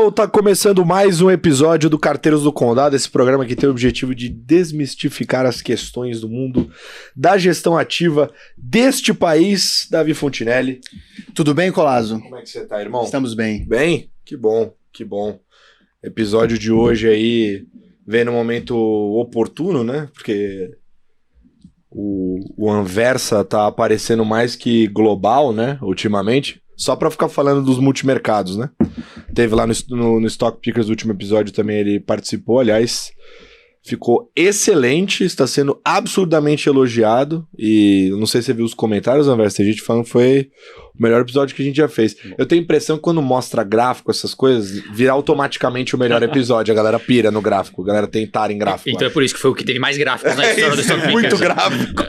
pessoal, tá começando mais um episódio do Carteiros do Condado, esse programa que tem o objetivo de desmistificar as questões do mundo da gestão ativa deste país. Davi Fontinelli. Tudo bem, Colazo? Como é que você tá, irmão? Estamos bem. Bem? Que bom, que bom. Episódio de hoje aí vem no momento oportuno, né? Porque o Anversa tá aparecendo mais que global, né? Ultimamente. Só pra ficar falando dos multimercados, né? Teve lá no Stock Pickers, do último episódio também, ele participou, aliás, ficou excelente, está sendo absurdamente elogiado, e não sei se você viu os comentários, Anversa, tem gente falando que foi o melhor episódio que a gente já fez. Eu tenho a impressão que quando mostra gráfico, essas coisas, vira automaticamente o melhor episódio, a galera pira no gráfico, a galera tem em gráfico. Então é por isso que foi o que teve mais gráficos na história do Stock Pickers. Muito gráfico.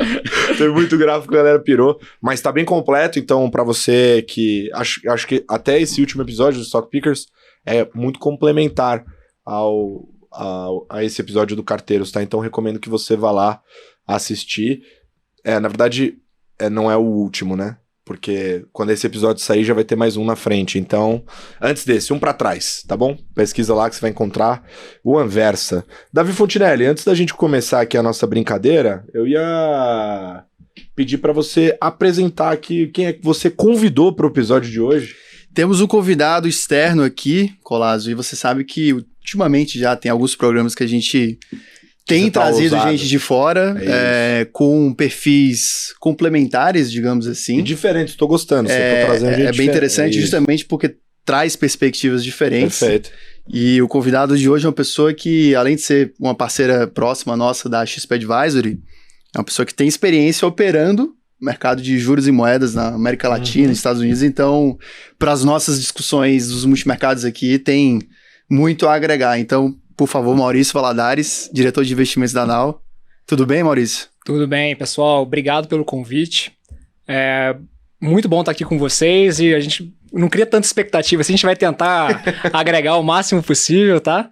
Teve muito gráfico, a galera pirou. Mas tá bem completo, então pra você que... Acho que até esse último episódio do Stock Pickers é muito complementar a esse episódio do Carteiros, tá? Então recomendo que você vá lá assistir. Na verdade, não é o último, né? Porque quando esse episódio sair já vai ter mais um na frente. Então, antes desse, um pra trás, tá bom? Pesquisa lá que você vai encontrar o Anversa. Davi Fontinelli, antes da gente começar aqui a nossa brincadeira, eu ia pedir pra você apresentar aqui quem é que você convidou pro episódio de hoje. Temos um convidado externo aqui, Colazo, e você sabe que ultimamente já tem alguns programas que a gente tem trazido ousado. Gente de fora, com perfis complementares, digamos assim. E diferentes, tô gostando, você tá trazendo gente bem interessante, justamente porque traz perspectivas diferentes. Perfeito. E o convidado de hoje é uma pessoa que, além de ser uma parceira próxima nossa da XP Advisory, é uma pessoa que tem experiência operando mercado de juros e moedas na América Latina, nos Estados Unidos. Então, para as nossas discussões dos multimercados aqui, tem muito a agregar. Então, por favor, Maurício Valadares, diretor de investimentos da Nau. Tudo bem, Maurício? Tudo bem, pessoal. Obrigado pelo convite. Muito bom estar aqui com vocês e a gente não cria tanta expectativa, assim, a gente vai tentar agregar o máximo possível, tá?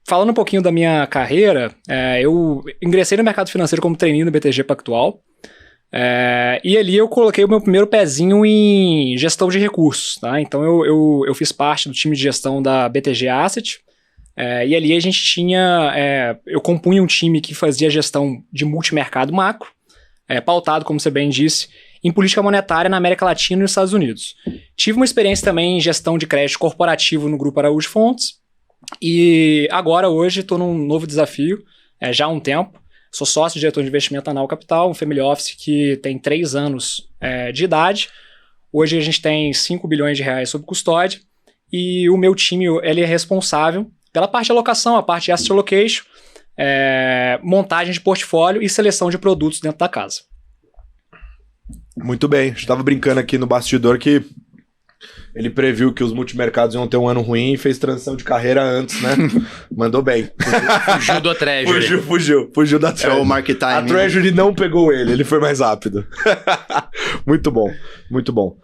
Falando um pouquinho da minha carreira, eu ingressei no mercado financeiro como trainee no BTG Pactual. E ali eu coloquei o meu primeiro pezinho em gestão de recursos, tá? Então eu fiz parte do time de gestão da BTG Asset, e ali a gente tinha, eu compunha um time que fazia gestão de multimercado macro, pautado, como você bem disse, em política monetária na América Latina e nos Estados Unidos. Tive uma experiência também em gestão de crédito corporativo no Grupo Araújo Fontes, e agora, hoje, estou num novo desafio, já há um tempo. Sou sócio diretor de investimento da Nau Capital, um family office que tem 3 anos de idade. Hoje a gente tem 5 bilhões de reais sob custódia e o meu time ele é responsável pela parte de alocação, a parte de asset allocation, montagem de portfólio e seleção de produtos dentro da casa. Muito bem, estava brincando aqui no bastidor que ele previu que os multimercados iam ter um ano ruim e fez transição de carreira antes, né? Mandou bem. Fugiu do Treasury. Fugiu da Treasury. É o market timing. A Treasury não pegou ele foi mais rápido. Muito bom, muito bom.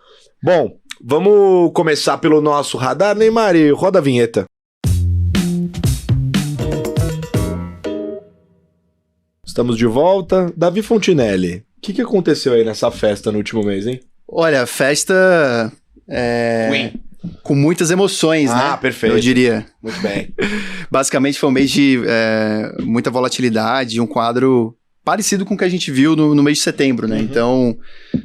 Bom, vamos começar pelo nosso radar, Neymar, e roda a vinheta. Estamos de volta. Davi Fontinelli, o que aconteceu aí nessa festa no último mês, hein? Olha, festa... com muitas emoções, né? Perfeito. Eu diria. Muito bem. Basicamente foi um mês de muita volatilidade, um quadro parecido com o que a gente viu no mês de setembro, né? Então,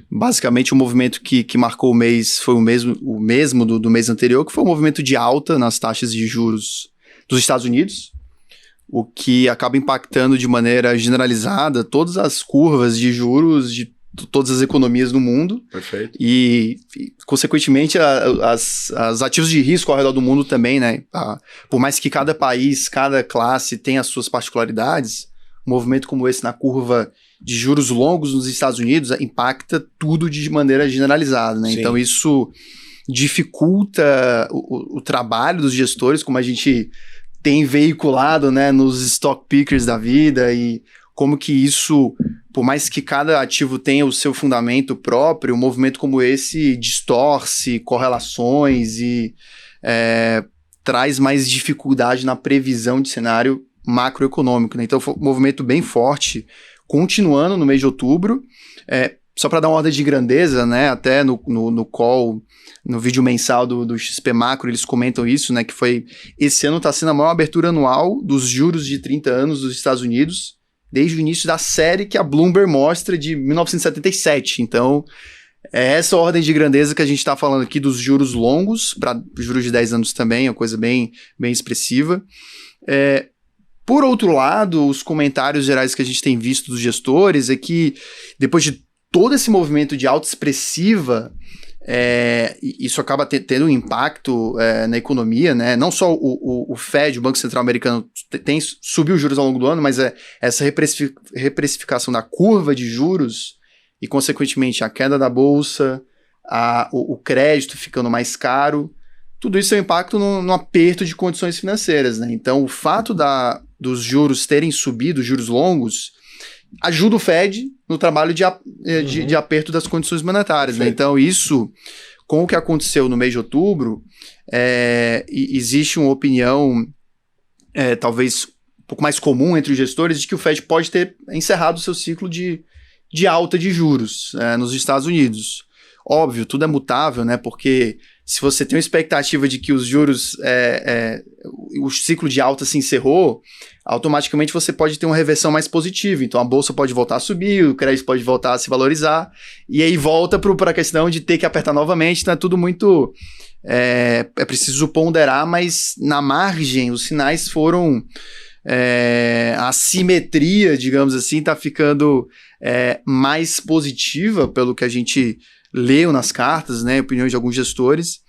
basicamente o movimento que marcou o mês foi o mesmo do mês anterior, que foi um movimento de alta nas taxas de juros dos Estados Unidos, o que acaba impactando de maneira generalizada todas as curvas de juros de todas as economias do mundo. Perfeito. E consequentemente, as ativos de risco ao redor do mundo também, né? Por mais que cada país, cada classe tenha as suas particularidades, um movimento como esse na curva de juros longos nos Estados Unidos impacta tudo de maneira generalizada, né? Então isso dificulta o trabalho dos gestores, como a gente tem veiculado, né, nos stock pickers da vida, e como que isso, por mais que cada ativo tenha o seu fundamento próprio, um movimento como esse distorce correlações e traz mais dificuldade na previsão de cenário macroeconômico, né? Então foi um movimento bem forte, continuando no mês de outubro, só para dar uma ordem de grandeza, né, até no call, no vídeo mensal do XP Macro, eles comentam isso, né, que esse ano está sendo a maior abertura anual dos juros de 30 anos dos Estados Unidos, desde o início da série que a Bloomberg mostra de 1977. Então, é essa ordem de grandeza que a gente está falando aqui dos juros longos, para juros de 10 anos também, é uma coisa bem, bem expressiva. Por outro lado, os comentários gerais que a gente tem visto dos gestores é que, depois de todo esse movimento de alta expressiva, isso acaba tendo um impacto na economia, né? Não só o Fed, o Banco Central Americano, subiu os juros ao longo do ano, mas essa reprecificação da curva de juros e, consequentemente, a queda da bolsa, o crédito ficando mais caro, tudo isso é um impacto no aperto de condições financeiras, né? Então, o fato dos juros terem subido, juros longos, ajuda o Fed no trabalho de aperto das condições monetárias, né? Então, isso, com o que aconteceu no mês de outubro, existe uma opinião, talvez um pouco mais comum entre os gestores, de que o Fed pode ter encerrado o seu ciclo de alta de juros nos Estados Unidos. Óbvio, tudo é mutável, né? Porque se você tem uma expectativa de que os juros, o ciclo de alta se encerrou, automaticamente você pode ter uma reversão mais positiva. Então a bolsa pode voltar a subir, o crédito pode voltar a se valorizar, e aí volta para a questão de ter que apertar novamente. Então é tudo muito... É preciso ponderar, mas na margem os sinais foram... a simetria, digamos assim, está ficando mais positiva pelo que a gente leu nas cartas, né, opiniões de alguns gestores,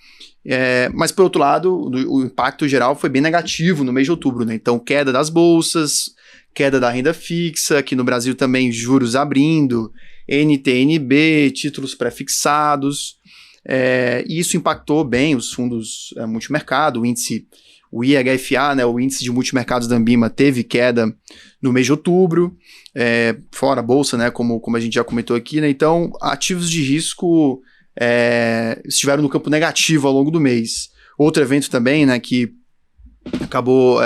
mas por outro lado, o impacto geral foi bem negativo no mês de outubro, né? Então queda das bolsas, queda da renda fixa, aqui no Brasil também juros abrindo, NTNB, títulos pré-fixados, e isso impactou bem os fundos multimercado, o IHFA, né, o índice de multimercados da Ambima, teve queda no mês de outubro, fora a bolsa, né, como a gente já comentou aqui, né? Então ativos de risco estiveram no campo negativo ao longo do mês. Outro evento também, né, que acabou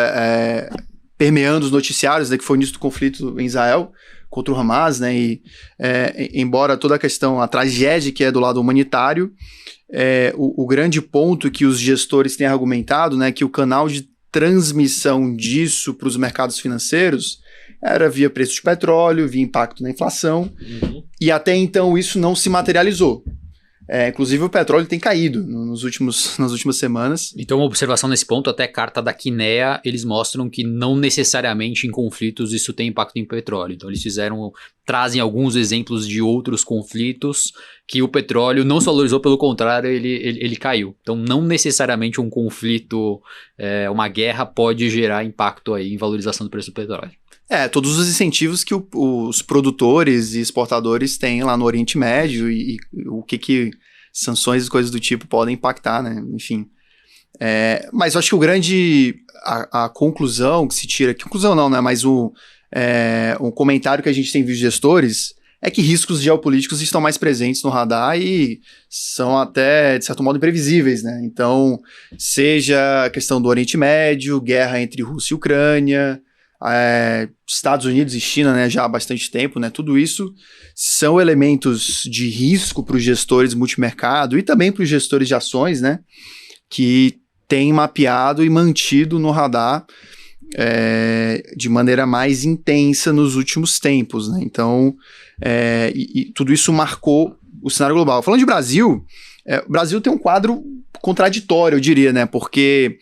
permeando os noticiários, né, que foi o início do conflito em Israel contra o Hamas, né, e embora toda a questão, a tragédia que é do lado humanitário, o grande ponto que os gestores têm argumentado, né, que o canal de transmissão disso para os mercados financeiros era via preço de petróleo, via impacto na inflação, e até então isso não se materializou. Inclusive o petróleo tem caído nas últimas semanas. Então, uma observação nesse ponto, até carta da Kinea, eles mostram que não necessariamente em conflitos isso tem impacto em petróleo. Então, eles trazem alguns exemplos de outros conflitos que o petróleo não se valorizou, pelo contrário, ele caiu. Então, não necessariamente um conflito, uma guerra pode gerar impacto aí em valorização do preço do petróleo. Todos os incentivos que os produtores e exportadores têm lá no Oriente Médio e o que sanções e coisas do tipo podem impactar, né? Enfim. Mas eu acho que a conclusão que se tira... Conclusão não, né? Mas um comentário que a gente tem visto de gestores é que riscos geopolíticos estão mais presentes no radar e são até, de certo modo, imprevisíveis, né? Então, seja a questão do Oriente Médio, guerra entre Rússia e Ucrânia... Estados Unidos e China, né, já há bastante tempo, né, tudo isso são elementos de risco para os gestores multimercado e também para os gestores de ações, né, que têm mapeado e mantido no radar de maneira mais intensa nos últimos tempos, né. Então, e tudo isso marcou o cenário global. Falando de Brasil, o Brasil tem um quadro contraditório, eu diria, né, porque,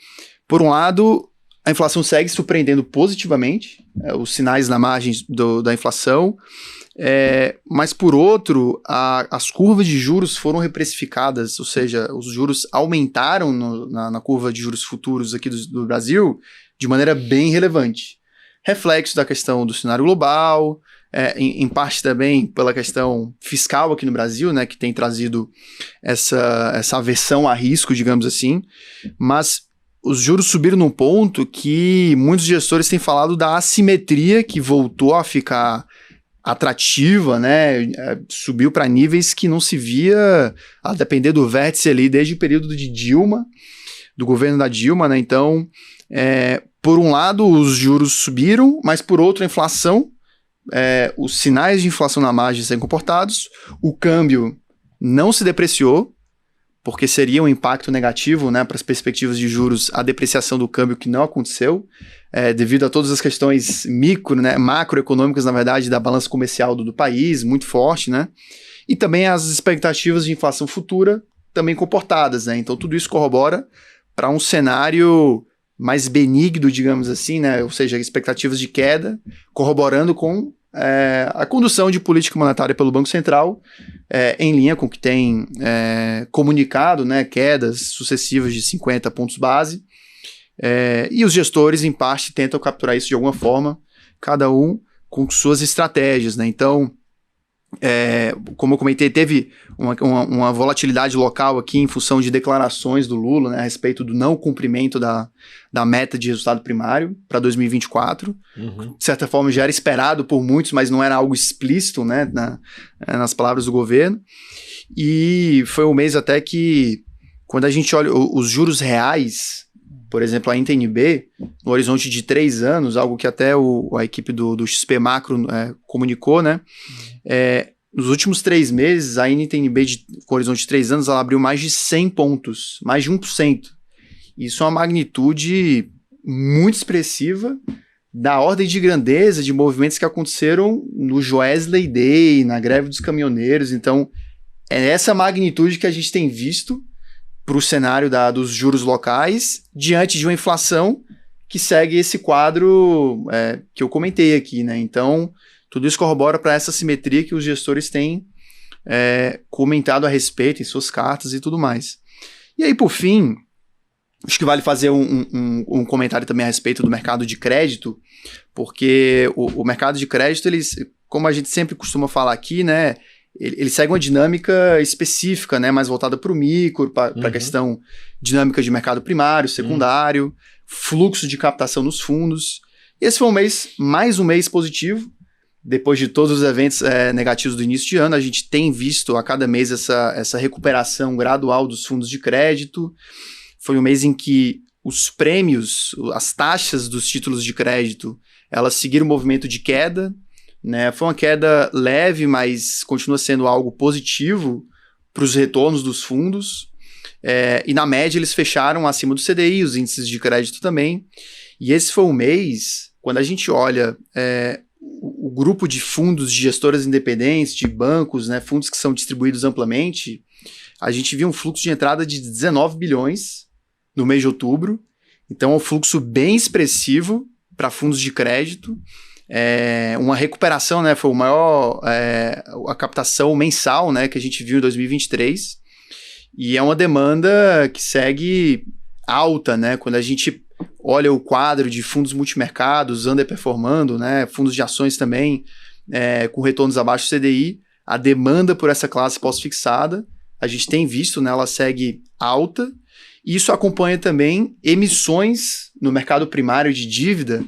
por um lado, a inflação segue surpreendendo positivamente, os sinais na margem da inflação, mas por outro, as curvas de juros foram reprecificadas, ou seja, os juros aumentaram na curva de juros futuros aqui do Brasil de maneira bem relevante. Reflexo da questão do cenário global, em parte também pela questão fiscal aqui no Brasil, né, que tem trazido essa aversão a risco, digamos assim, mas os juros subiram num ponto que muitos gestores têm falado da assimetria que voltou a ficar atrativa, né? Subiu para níveis que não se via, a depender do vértice ali desde o período de Dilma, do governo da Dilma, né? Então, por um lado, os juros subiram, mas por outro, a inflação os sinais de inflação na margem serem comportados, o câmbio não se depreciou, porque seria um impacto negativo, né, para as perspectivas de juros, a depreciação do câmbio que não aconteceu, devido a todas as questões macroeconômicas, na verdade, da balança comercial do país, muito forte, né, e também as expectativas de inflação futura também comportadas, né, então tudo isso corrobora para um cenário mais benigno, digamos assim, né, ou seja, expectativas de queda, corroborando com a condução de política monetária pelo Banco Central, em linha com o que tem comunicado, né, quedas sucessivas de 50 pontos base, e os gestores, em parte, tentam capturar isso de alguma forma, cada um com suas estratégias, né? Então, como eu comentei, teve uma volatilidade local aqui em função de declarações do Lula, né, a respeito do não cumprimento da meta de resultado primário para 2024. De certa forma já era esperado por muitos, mas não era algo explícito, né, nas palavras do governo. E foi um mês até que, quando a gente olha os juros reais, por exemplo, a NTN-B, no horizonte de 3 anos, algo que até a equipe do XP Macro comunicou, né? Nos últimos 3 meses, a NTN-B, com horizonte de 3 anos, ela abriu mais de 100 pontos, mais de 1%. Isso é uma magnitude muito expressiva da ordem de grandeza de movimentos que aconteceram no Joesley Day, na greve dos caminhoneiros. Então, é essa magnitude que a gente tem visto para o cenário dos juros locais, diante de uma inflação que segue esse quadro que eu comentei aqui, né? Então, tudo isso corrobora para essa simetria que os gestores têm comentado a respeito em suas cartas e tudo mais. E aí, por fim, acho que vale fazer um comentário também a respeito do mercado de crédito, porque o mercado de crédito, como a gente sempre costuma falar aqui, né, ele segue uma dinâmica específica, né, mais voltada para o micro, para a questão dinâmica de mercado primário, secundário, fluxo de captação nos fundos. Esse foi mais um mês positivo. Depois de todos os eventos negativos do início de ano, a gente tem visto a cada mês essa recuperação gradual dos fundos de crédito. Foi um mês em que os prêmios, as taxas dos títulos de crédito, elas seguiram o movimento de queda, né? Foi uma queda leve, mas continua sendo algo positivo para os retornos dos fundos. E na média eles fecharam acima do CDI, os índices de crédito também. E esse foi um mês, quando a gente olha o grupo de fundos de gestoras independentes, de bancos, né, fundos que são distribuídos amplamente, a gente viu um fluxo de entrada de 19 bilhões no mês de outubro. Então é um fluxo bem expressivo para fundos de crédito. Uma recuperação, né, foi a captação mensal, né, que a gente viu em 2023. E é uma demanda que segue alta, né, quando a gente olha o quadro de fundos multimercados underperformando, né, fundos de ações também com retornos abaixo do CDI, a demanda por essa classe pós-fixada, a gente tem visto, né, ela segue alta, e isso acompanha também emissões no mercado primário de dívida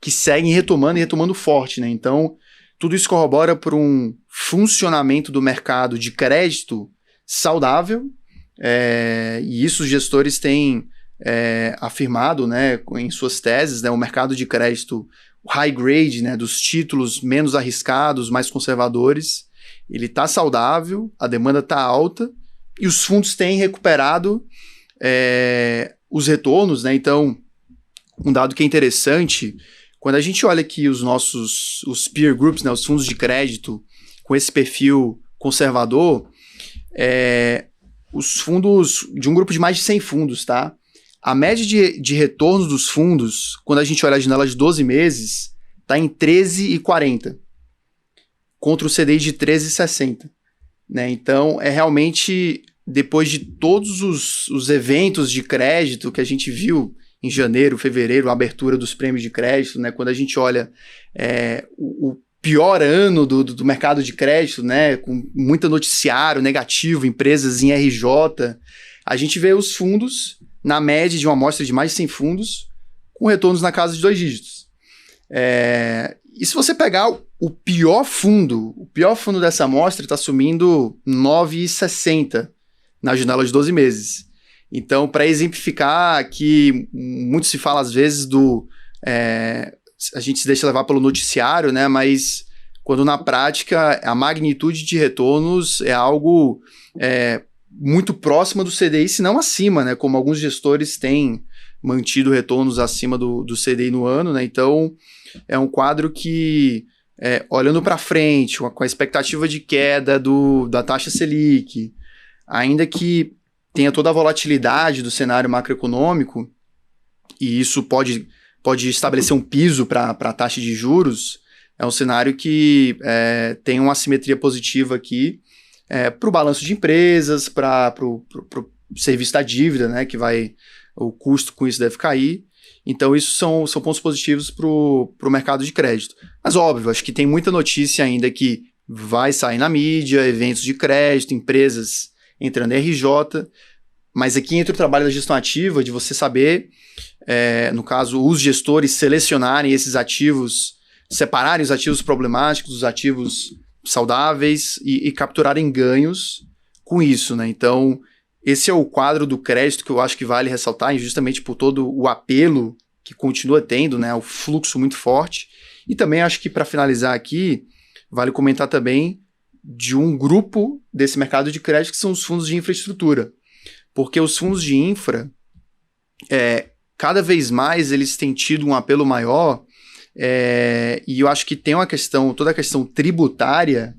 que seguem retomando forte, né? Então, tudo isso corrobora por um funcionamento do mercado de crédito saudável, e isso os gestores têm afirmado, né, em suas teses, né, o mercado de crédito high grade, né, dos títulos menos arriscados, mais conservadores, ele está saudável, a demanda está alta e os fundos têm recuperado os retornos, né? Então, um dado que é interessante, quando a gente olha aqui os peer groups, né, os fundos de crédito com esse perfil conservador, os fundos de um grupo de mais de 100 fundos, tá? A média de retornos dos fundos, quando a gente olha a janela de 12 meses, está em 13,40, contra o CDI de 13,60. Né? Então, realmente, depois de todos os eventos de crédito que a gente viu em janeiro, fevereiro, a abertura dos prêmios de crédito, né? Quando a gente olha o pior ano do mercado de crédito, né? Com muito noticiário negativo, empresas em RJ, a gente vê os fundos na média de uma amostra de mais de 100 fundos, com retornos na casa de 2 dígitos. E se você pegar o pior fundo dessa amostra está subindo 9,60 na janela de 12 meses. Então, para exemplificar que muito se fala às vezes a gente se deixa levar pelo noticiário, né? Mas quando na prática a magnitude de retornos é algo muito próxima do CDI, se não acima, né? Como alguns gestores têm mantido retornos acima do CDI no ano, né? Então, é um quadro que, olhando para frente, com a expectativa de queda da taxa Selic, ainda que tenha toda a volatilidade do cenário macroeconômico, e isso pode estabelecer um piso para a taxa de juros, é um cenário que tem uma assimetria positiva aqui para o balanço de empresas, para o serviço da dívida, né, que o custo com isso deve cair. Então, isso são pontos positivos para o mercado de crédito. Mas, óbvio, acho que tem muita notícia ainda que vai sair na mídia, eventos de crédito, empresas entrando em RJ, mas aqui entra o trabalho da gestão ativa, de você saber, no caso, os gestores selecionarem esses ativos, separarem os ativos problemáticos dos ativos saudáveis e capturarem ganhos com isso, né? Então, esse é o quadro do crédito que eu acho que vale ressaltar, justamente por todo o apelo que continua tendo, né? O fluxo muito forte. E também acho que, para finalizar aqui, vale comentar também de um grupo desse mercado de crédito que são os fundos de infraestrutura. Porque os fundos de infra, cada vez mais eles têm tido um apelo maior, e eu acho que tem toda a questão tributária,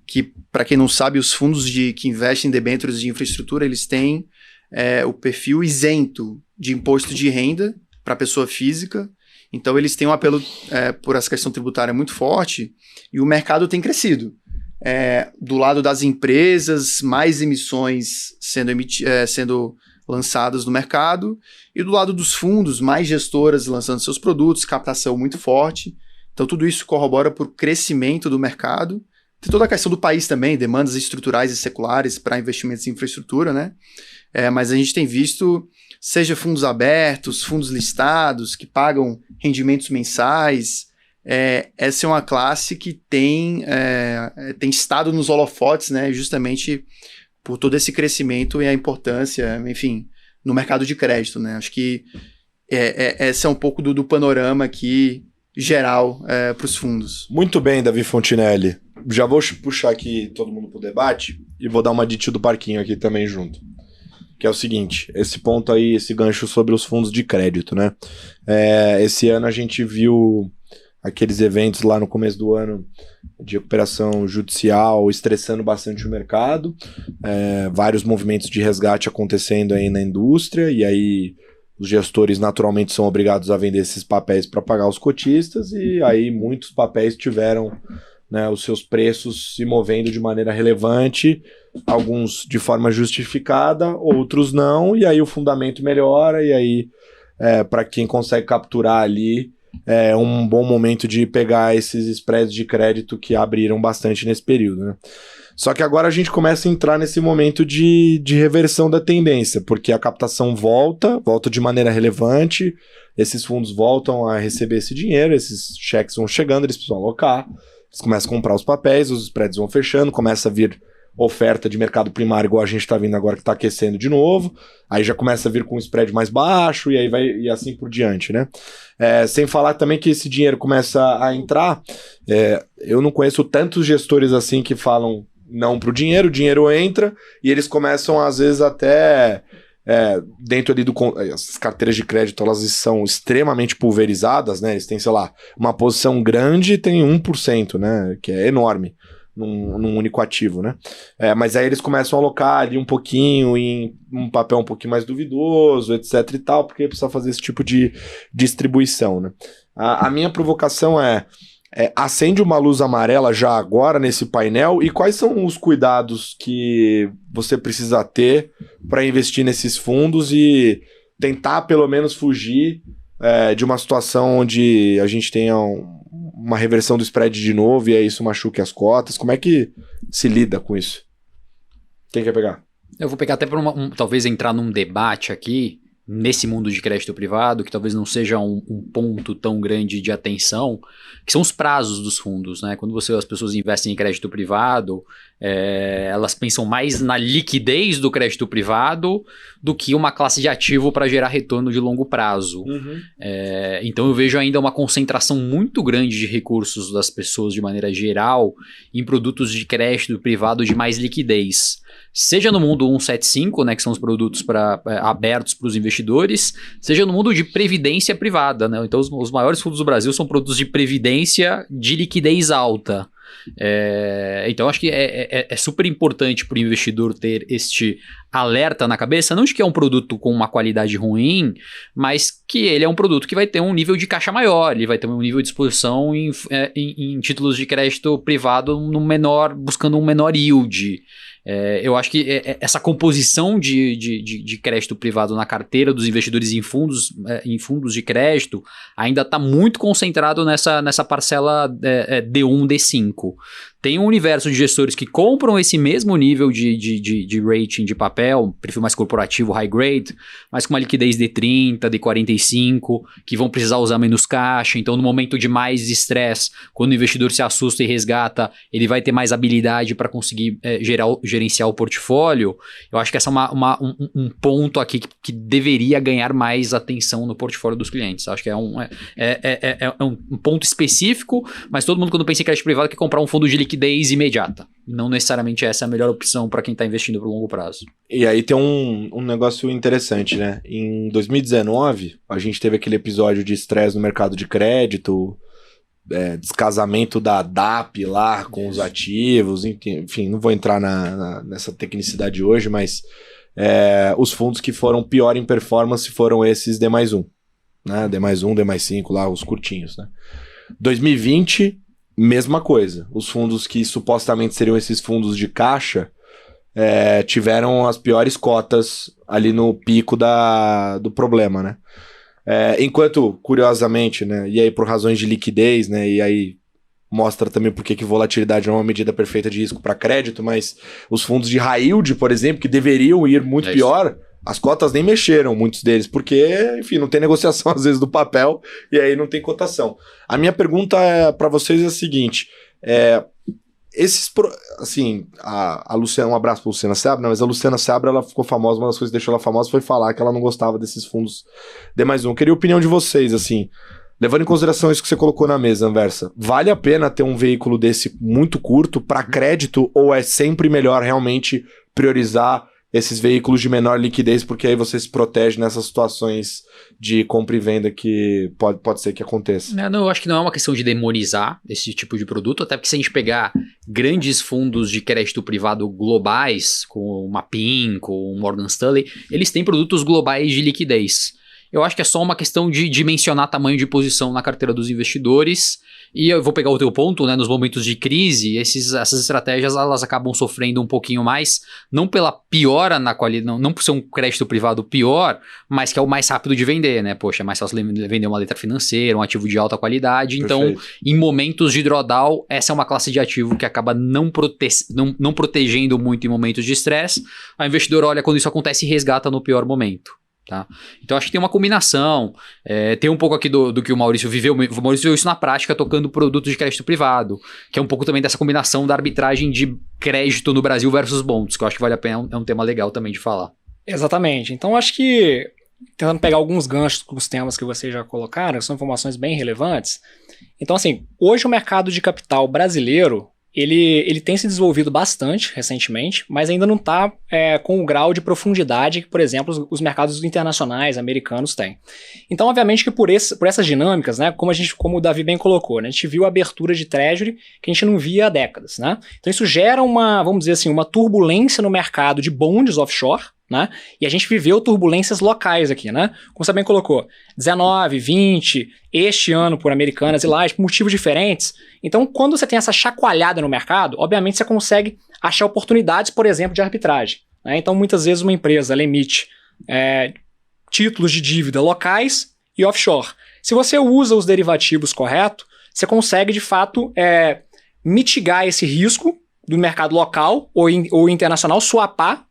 que, para quem não sabe, os fundos que investem em debêntures de infraestrutura, eles têm o perfil isento de imposto de renda para pessoa física. Então, eles têm um apelo por essa questão tributária muito forte, e o mercado tem crescido. Do lado das empresas, mais emissões sendo lançadas no mercado, e do lado dos fundos, mais gestoras lançando seus produtos, captação muito forte. Então, tudo isso corrobora para o crescimento do mercado. Tem toda a questão do país também, demandas estruturais e seculares para investimentos em infraestrutura, né? Mas a gente tem visto, seja fundos abertos, fundos listados, que pagam rendimentos mensais. Essa é uma classe que tem estado nos holofotes, né? Justamente por todo esse crescimento e a importância, enfim, no mercado de crédito, né? Acho que esse é um pouco do panorama aqui geral para os fundos. Muito bem, Davi Fontinelli. Já vou puxar aqui todo mundo pro debate e vou dar uma de tio do parquinho aqui também junto. Que é o seguinte, esse ponto aí, esse gancho sobre os fundos de crédito, né? Esse ano a gente viu aqueles eventos lá no começo do ano de recuperação judicial estressando bastante o mercado, vários movimentos de resgate acontecendo aí na indústria, e aí os gestores naturalmente são obrigados a vender esses papéis para pagar os cotistas, e aí muitos papéis tiveram, né, os seus preços se movendo de maneira relevante, alguns de forma justificada, outros não, e aí o fundamento melhora, e aí para quem consegue capturar ali, é um bom momento de pegar esses spreads de crédito que abriram bastante nesse período, né? Só que agora a gente começa a entrar nesse momento de reversão da tendência, porque a captação volta de maneira relevante, esses fundos voltam a receber esse dinheiro, esses cheques vão chegando, eles precisam alocar, eles começam a comprar os papéis, os spreads vão fechando, começa a vir oferta de mercado primário, igual a gente está vindo agora, que está aquecendo de novo, aí já começa a vir com um spread mais baixo, e aí vai, e assim por diante, né? Sem falar também que esse dinheiro começa a entrar, eu não conheço tantos gestores assim que falam não para o dinheiro entra, e eles começam, às vezes, até dentro ali as carteiras de crédito, elas são extremamente pulverizadas, né? Eles têm, sei lá, uma posição grande, tem 1%, né? Que é enorme num único ativo, né? Mas aí eles começam a alocar ali um pouquinho em um papel um pouquinho mais duvidoso, etc e tal, porque precisa fazer esse tipo de distribuição, né? A minha provocação acende uma luz amarela já agora nesse painel, e quais são os cuidados que você precisa ter para investir nesses fundos e tentar pelo menos fugir de uma situação onde a gente tenha uma reversão do spread de novo e aí isso machuque as cotas? Como é que se lida com isso? Quem quer pegar? Eu vou pegar até para talvez entrar num debate aqui, nesse mundo de crédito privado, que talvez não seja um ponto tão grande de atenção, que são os prazos dos fundos, né? Quando as pessoas investem em crédito privado, Elas pensam mais na liquidez do crédito privado do que uma classe de ativo para gerar retorno de longo prazo. Então eu vejo ainda uma concentração muito grande de recursos das pessoas de maneira geral em produtos de crédito privado de mais liquidez. Seja no mundo 175, né, que são os produtos abertos para os investidores, seja no mundo de previdência privada, né? Então os maiores fundos do Brasil são produtos de previdência de liquidez alta. Então acho que é super importante para o investidor ter este alerta na cabeça, não de que é um produto com uma qualidade ruim, mas que ele é um produto que vai ter um nível de caixa maior, ele vai ter um nível de exposição em títulos de crédito privado buscando um menor yield. Eu acho que essa composição de crédito privado na carteira dos investidores em fundos de crédito ainda está muito concentrado nessa parcela D1, D5. Tem um universo de gestores que compram esse mesmo nível de rating de papel, perfil mais corporativo, high grade, mas com uma liquidez D30, D45, que vão precisar usar menos caixa. Então, no momento de mais estresse, quando o investidor se assusta e resgata, ele vai ter mais habilidade para conseguir gerenciar o portfólio. Eu acho que esse é um ponto aqui que deveria ganhar mais atenção no portfólio dos clientes. Acho que é um ponto específico, mas todo mundo, quando pensa em crédito privado, quer comprar um fundo de liquidez imediata. Não necessariamente essa é a melhor opção para quem está investindo para o longo prazo. E aí tem um negócio interessante, né? Em 2019, a gente teve aquele episódio de estresse no mercado de crédito, descasamento da DAP lá com os ativos, enfim, não vou entrar nessa tecnicidade hoje, mas os fundos que foram pior em performance foram esses D+1, né? D+1, D+5 lá, os curtinhos, né? 2020, mesma coisa. Os fundos que supostamente seriam esses fundos de caixa tiveram as piores cotas ali no pico do problema, né? Enquanto, curiosamente, né, e aí por razões de liquidez, né, e aí mostra também por que volatilidade não é uma medida perfeita de risco para crédito, mas os fundos de high yield, por exemplo, que deveriam ir muito pior, as cotas nem mexeram, muitos deles, porque, enfim, não tem negociação às vezes do papel e aí não tem cotação. A minha pergunta para vocês é a seguinte, assim, a Luciana, um abraço para Luciana Seabra, mas a Luciana Seabra, ela ficou famosa, uma das coisas que deixou ela famosa foi falar que ela não gostava desses fundos D+1. Eu queria a opinião de vocês, assim, levando em consideração isso que você colocou na mesa, Anversa, vale a pena ter um veículo desse muito curto para crédito ou é sempre melhor realmente priorizar esses veículos de menor liquidez, porque aí você se protege nessas situações de compra e venda que pode ser que aconteça? Eu acho que não é uma questão de demonizar esse tipo de produto, até porque se a gente pegar grandes fundos de crédito privado globais, como uma PIN, como o Morgan Stanley, eles têm produtos globais de liquidez. Eu acho que é só uma questão de dimensionar tamanho de posição na carteira dos investidores. E eu vou pegar o teu ponto, né? Nos momentos de crise, essas estratégias elas acabam sofrendo um pouquinho mais, não pela piora na qualidade, não por ser um crédito privado pior, mas que é o mais rápido de vender, né? Poxa, é mais fácil vender uma letra financeira, um ativo de alta qualidade. Então, perfeito. Em momentos de drawdown, essa é uma classe de ativo que acaba não protegendo muito em momentos de estresse. O investidor olha quando isso acontece e resgata no pior momento. Tá? Então acho que tem uma combinação, tem um pouco aqui do que o Maurício viveu. O Maurício viu isso na prática tocando produtos de crédito privado, que é um pouco também dessa combinação da arbitragem de crédito no Brasil versus bonds, que eu acho que vale a pena, é um tema legal também de falar. Exatamente, então acho que tentando pegar alguns ganchos com os temas que vocês já colocaram, que são informações bem relevantes. Então assim, hoje o mercado de capital brasileiro ele tem se desenvolvido bastante recentemente, mas ainda não está com o grau de profundidade que, por exemplo, os mercados internacionais, americanos têm. Então, obviamente que por essas dinâmicas, né, como o Davi bem colocou, né, a gente viu a abertura de treasury que a gente não via há décadas. Né? Então isso gera vamos dizer assim, uma turbulência no mercado de bonds offshore, né? E a gente viveu turbulências locais aqui, né? Como você bem colocou, 19, 20, este ano por Americanas e lá, por motivos diferentes. Então, quando você tem essa chacoalhada no mercado, obviamente você consegue achar oportunidades, por exemplo, de arbitragem. Né? Então, muitas vezes uma empresa ela emite títulos de dívida locais e offshore. Se você usa os derivativos corretos, você consegue, de fato, mitigar esse risco do mercado local ou internacional, swapar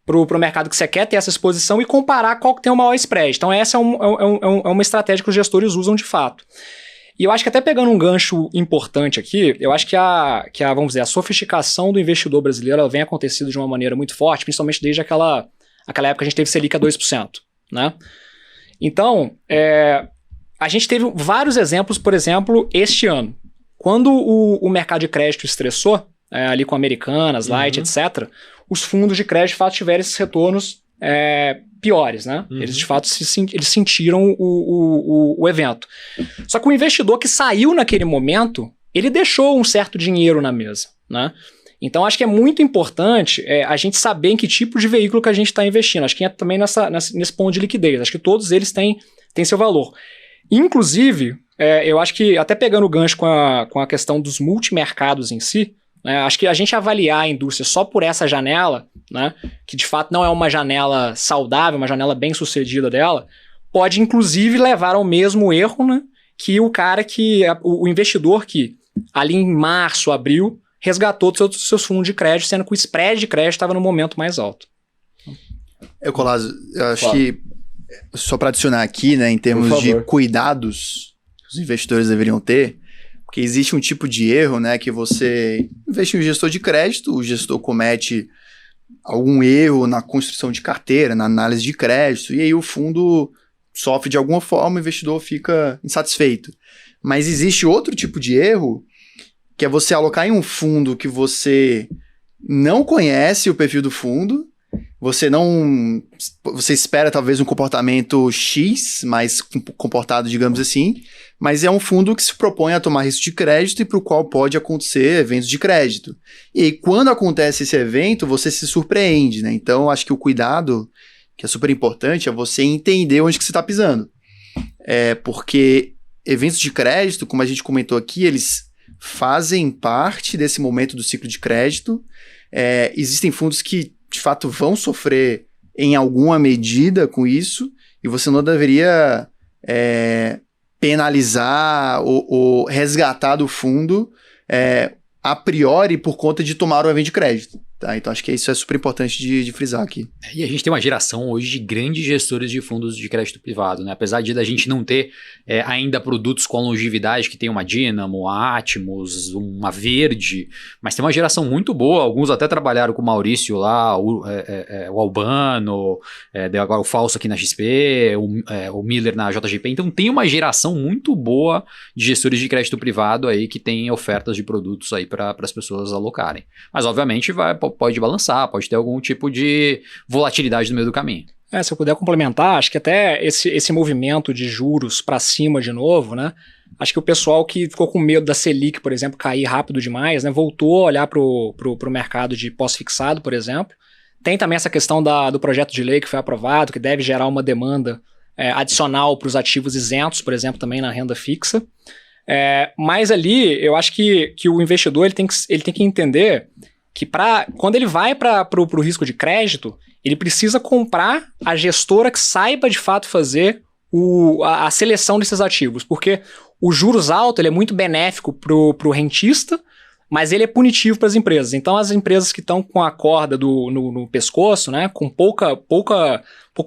para o mercado que você quer ter essa exposição e comparar qual que tem o maior spread. Então essa é uma estratégia que os gestores usam de fato. E eu acho que até pegando um gancho importante aqui, eu acho que vamos dizer, a sofisticação do investidor brasileiro ela vem acontecendo de uma maneira muito forte, principalmente desde aquela época que a gente teve Selic a 2%, né? Então, a gente teve vários exemplos, por exemplo, este ano. Quando o mercado de crédito estressou, ali com Americanas, Light, etc., os fundos de crédito, de fato, tiveram esses retornos piores, né? Eles, de fato, eles sentiram o evento. Só que o investidor que saiu naquele momento, ele deixou um certo dinheiro na mesa, né? Então, acho que é muito importante a gente saber em que tipo de veículo que a gente está investindo. Acho que é também nesse ponto de liquidez. Acho que todos eles têm seu valor. Inclusive, eu acho que, até pegando o gancho com a questão dos multimercados em si, né, acho que a gente avaliar a indústria só por essa janela, né, que de fato não é uma janela saudável, uma janela bem sucedida dela, pode inclusive levar ao mesmo erro, né, que o investidor que ali em março, abril, resgatou dos seus fundos de crédito, sendo que o spread de crédito estava no momento mais alto. Colasso, eu acho que, só para adicionar aqui, né, em termos de cuidados que os investidores deveriam ter, porque existe um tipo de erro, né, que você investe em um gestor de crédito, o gestor comete algum erro na construção de carteira, na análise de crédito, e aí o fundo sofre de alguma forma, o investidor fica insatisfeito. Mas existe outro tipo de erro, que é você alocar em um fundo que você não conhece o perfil do fundo, você espera talvez um comportamento X, mais comportado, digamos assim, mas é um fundo que se propõe a tomar risco de crédito e para o qual pode acontecer eventos de crédito. E aí, quando acontece esse evento, você se surpreende, né? Então, acho que o cuidado, que é super importante, é você entender onde que você está pisando. Porque eventos de crédito, como a gente comentou aqui, eles fazem parte desse momento do ciclo de crédito. Existem fundos que, de fato, vão sofrer em alguma medida com isso, e você não deveria penalizar ou resgatar do fundo a priori por conta de tomar um evento de crédito. Tá? Então, acho que isso é super importante de frisar aqui. E a gente tem uma geração hoje de grandes gestores de fundos de crédito privado, né? Apesar de a gente não ter ainda produtos com longevidade, que tem uma Dynamo, uma Atmos, uma Verde, mas tem uma geração muito boa. Alguns até trabalharam com o Maurício lá, o Albano, agora o Falso aqui na XP, o Miller na JGP. Então tem uma geração muito boa de gestores de crédito privado aí que tem ofertas de produtos aí para as pessoas alocarem. Mas obviamente pode balançar, pode ter algum tipo de volatilidade no meio do caminho. Se eu puder complementar, acho que até esse movimento de juros para cima de novo, né? Acho que o pessoal que ficou com medo da Selic, por exemplo, cair rápido demais, né? Voltou a olhar para o mercado de pós-fixado, por exemplo. Tem também essa questão do projeto de lei que foi aprovado, que deve gerar uma demanda adicional para os ativos isentos, por exemplo, também na renda fixa. Mas ali, eu acho que o investidor ele tem que entender que quando ele vai para o risco de crédito, ele precisa comprar a gestora que saiba de fato fazer a seleção desses ativos, porque o juros alto ele é muito benéfico para o rentista, mas ele é punitivo para as empresas. Então as empresas que estão com a corda no pescoço, né, com pouco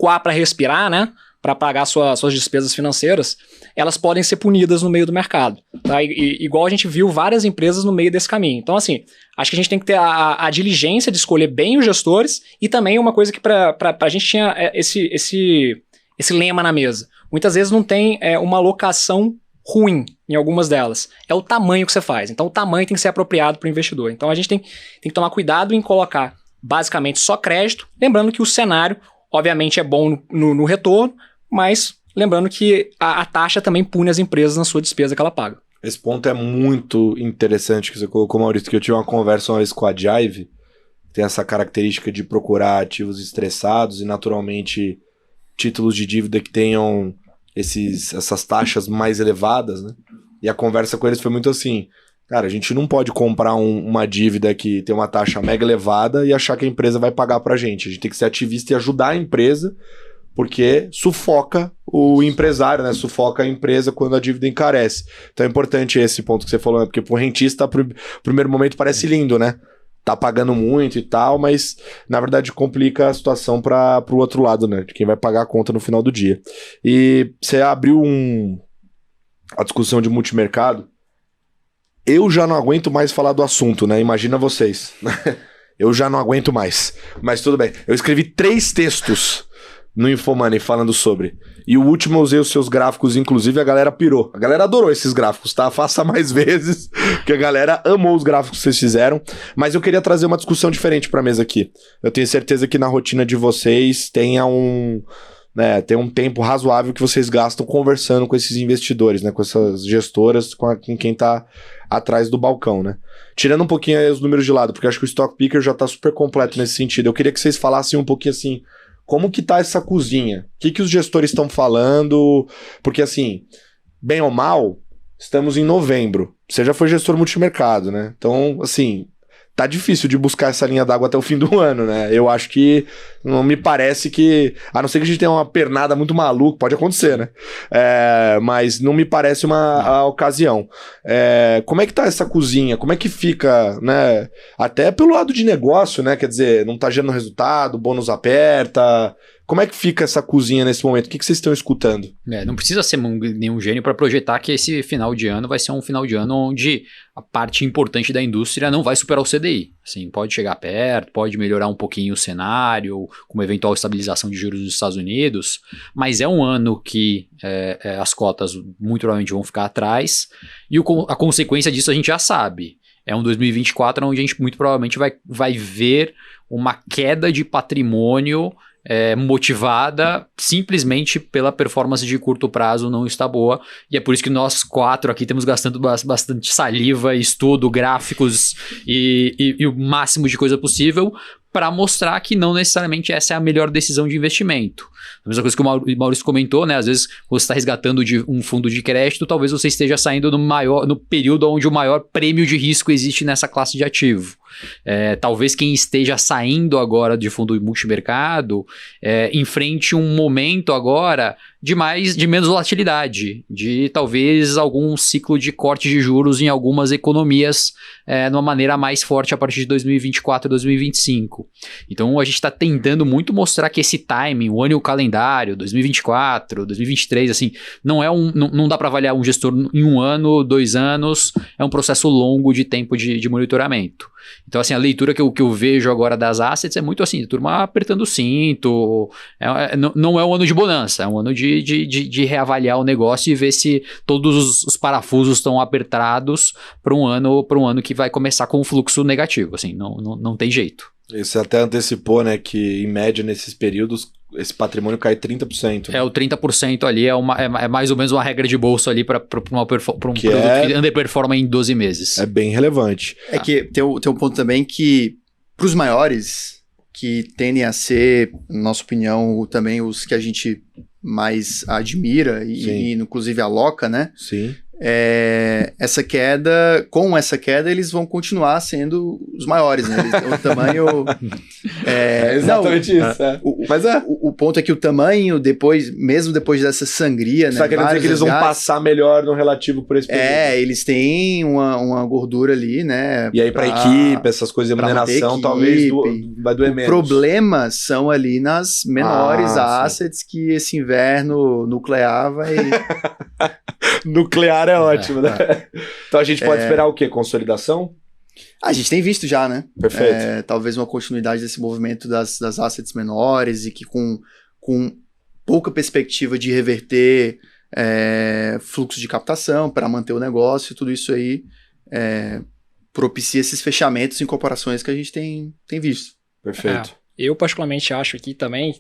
ar para respirar, né, para pagar suas despesas financeiras, elas podem ser punidas no meio do mercado. Tá? Igual a gente viu várias empresas no meio desse caminho. Então, assim, acho que a gente tem que ter a diligência de escolher bem os gestores e também uma coisa que para a gente tinha esse lema na mesa. Muitas vezes não tem uma alocação ruim em algumas delas. É o tamanho que você faz. Então, o tamanho tem que ser apropriado para o investidor. Então, a gente tem que tomar cuidado em colocar basicamente só crédito, lembrando que o cenário, obviamente, é bom no retorno, mas lembrando que a taxa também pune as empresas na sua despesa que ela paga. Esse ponto é muito interessante que você colocou, Maurício, que eu tive uma conversa uma vez com a Jive, tem essa característica de procurar ativos estressados e, naturalmente, títulos de dívida que tenham essas taxas mais elevadas, né? E a conversa com eles foi muito assim, cara, a gente não pode comprar uma dívida que tem uma taxa mega elevada e achar que a empresa vai pagar pra gente. A gente tem que ser ativista e ajudar a empresa, porque sufoca o empresário, né? Sufoca a empresa quando a dívida encarece. Então é importante esse ponto que você falou, né? Porque pro rentista, primeiro momento parece lindo, né? Tá pagando muito e tal, mas na verdade complica a situação pro outro lado, né? De quem vai pagar a conta no final do dia. E você abriu a discussão de multimercado, eu já não aguento mais falar do assunto, né? Imagina vocês. Eu já não aguento mais. Mas tudo bem. Eu escrevi 3 textos no Infomoney falando sobre. E o último eu usei os seus gráficos, inclusive a galera pirou. A galera adorou esses gráficos, tá? Faça mais vezes, porque a galera amou os gráficos que vocês fizeram. Mas eu queria trazer uma discussão diferente pra mesa aqui. Eu tenho certeza que na rotina de vocês tem um tempo razoável que vocês gastam conversando com esses investidores, né? Com essas gestoras, com quem tá atrás do balcão, né? Tirando um pouquinho aí os números de lado, porque eu acho que o Stock Picker já tá super completo nesse sentido. Eu queria que vocês falassem um pouquinho assim, como que tá essa cozinha? O que os gestores estão falando? Porque assim, bem ou mal, estamos em novembro. Você já foi gestor multimercado, né? Então, assim, tá difícil de buscar essa linha d'água até o fim do ano, né? Eu acho que não me parece que... A não ser que a gente tenha uma pernada muito maluca, pode acontecer, né? Mas não me parece a ocasião. Como é que tá essa cozinha? Como é que fica, né? Até pelo lado de negócio, né? Quer dizer, não tá gerando resultado, o bônus aperta... Como é que fica essa cozinha nesse momento? O que vocês estão escutando? Não precisa ser nenhum gênio para projetar que esse final de ano vai ser um final de ano onde a parte importante da indústria não vai superar o CDI. Assim, pode chegar perto, pode melhorar um pouquinho o cenário, com uma eventual estabilização de juros dos Estados Unidos, mas é um ano que as cotas muito provavelmente vão ficar atrás, e a consequência disso a gente já sabe. É um 2024 onde a gente muito provavelmente vai ver uma queda de patrimônio motivada simplesmente pela performance de curto prazo não está boa, e é por isso que nós 4 aqui temos gastando bastante saliva, estudo, gráficos e o máximo de coisa possível para mostrar que não necessariamente essa é a melhor decisão de investimento. A mesma coisa que o Maurício comentou, né? Às vezes, quando você está resgatando de um fundo de crédito, talvez você esteja saindo no período onde o maior prêmio de risco existe nessa classe de ativo. Talvez quem esteja saindo agora de fundo multimercado enfrente um momento agora de menos volatilidade, de talvez algum ciclo de corte de juros em algumas economias de uma maneira mais forte a partir de 2024 e 2025. Então a gente está tentando muito mostrar que esse timing, o ano e o calendário, 2024, 2023, assim, não dá para avaliar um gestor em 1 ano, 2 anos, é um processo longo de tempo de monitoramento. Então, assim, a leitura que eu vejo agora das assets é muito assim, a turma apertando o cinto, não é um ano de bonança, é um ano de reavaliar o negócio e ver se todos os parafusos estão apertados para um ano que vai começar com um fluxo negativo, assim, não tem jeito. Você até antecipou, né, que em média nesses períodos esse patrimônio cai 30%. O 30% ali é mais ou menos uma regra de bolsa ali para um produto que underperforma em 12 meses. É bem relevante. Que tem um ponto também que, para os maiores, que tendem a ser, na nossa opinião, também os que a gente mais admira e inclusive aloca, né? Sim. Com essa queda, eles vão continuar sendo os maiores, né? O tamanho... exatamente isso. Mas o ponto é que o tamanho, mesmo depois dessa sangria, né? Quer dizer que eles vão passar melhor no relativo por esse período. Eles têm uma gordura ali, né? E aí para equipe, essas coisas de remuneração, talvez vai doer menos. O problema são ali nas menores assets que esse inverno nuclear vai... Nuclear é ótimo, né? Então a gente pode esperar o quê? Consolidação? A gente tem visto já, né? Perfeito. Talvez uma continuidade desse movimento das assets menores e que com pouca perspectiva de reverter fluxo de captação para manter o negócio, tudo isso aí propicia esses fechamentos em corporações que a gente tem visto. Perfeito. Eu particularmente acho aqui também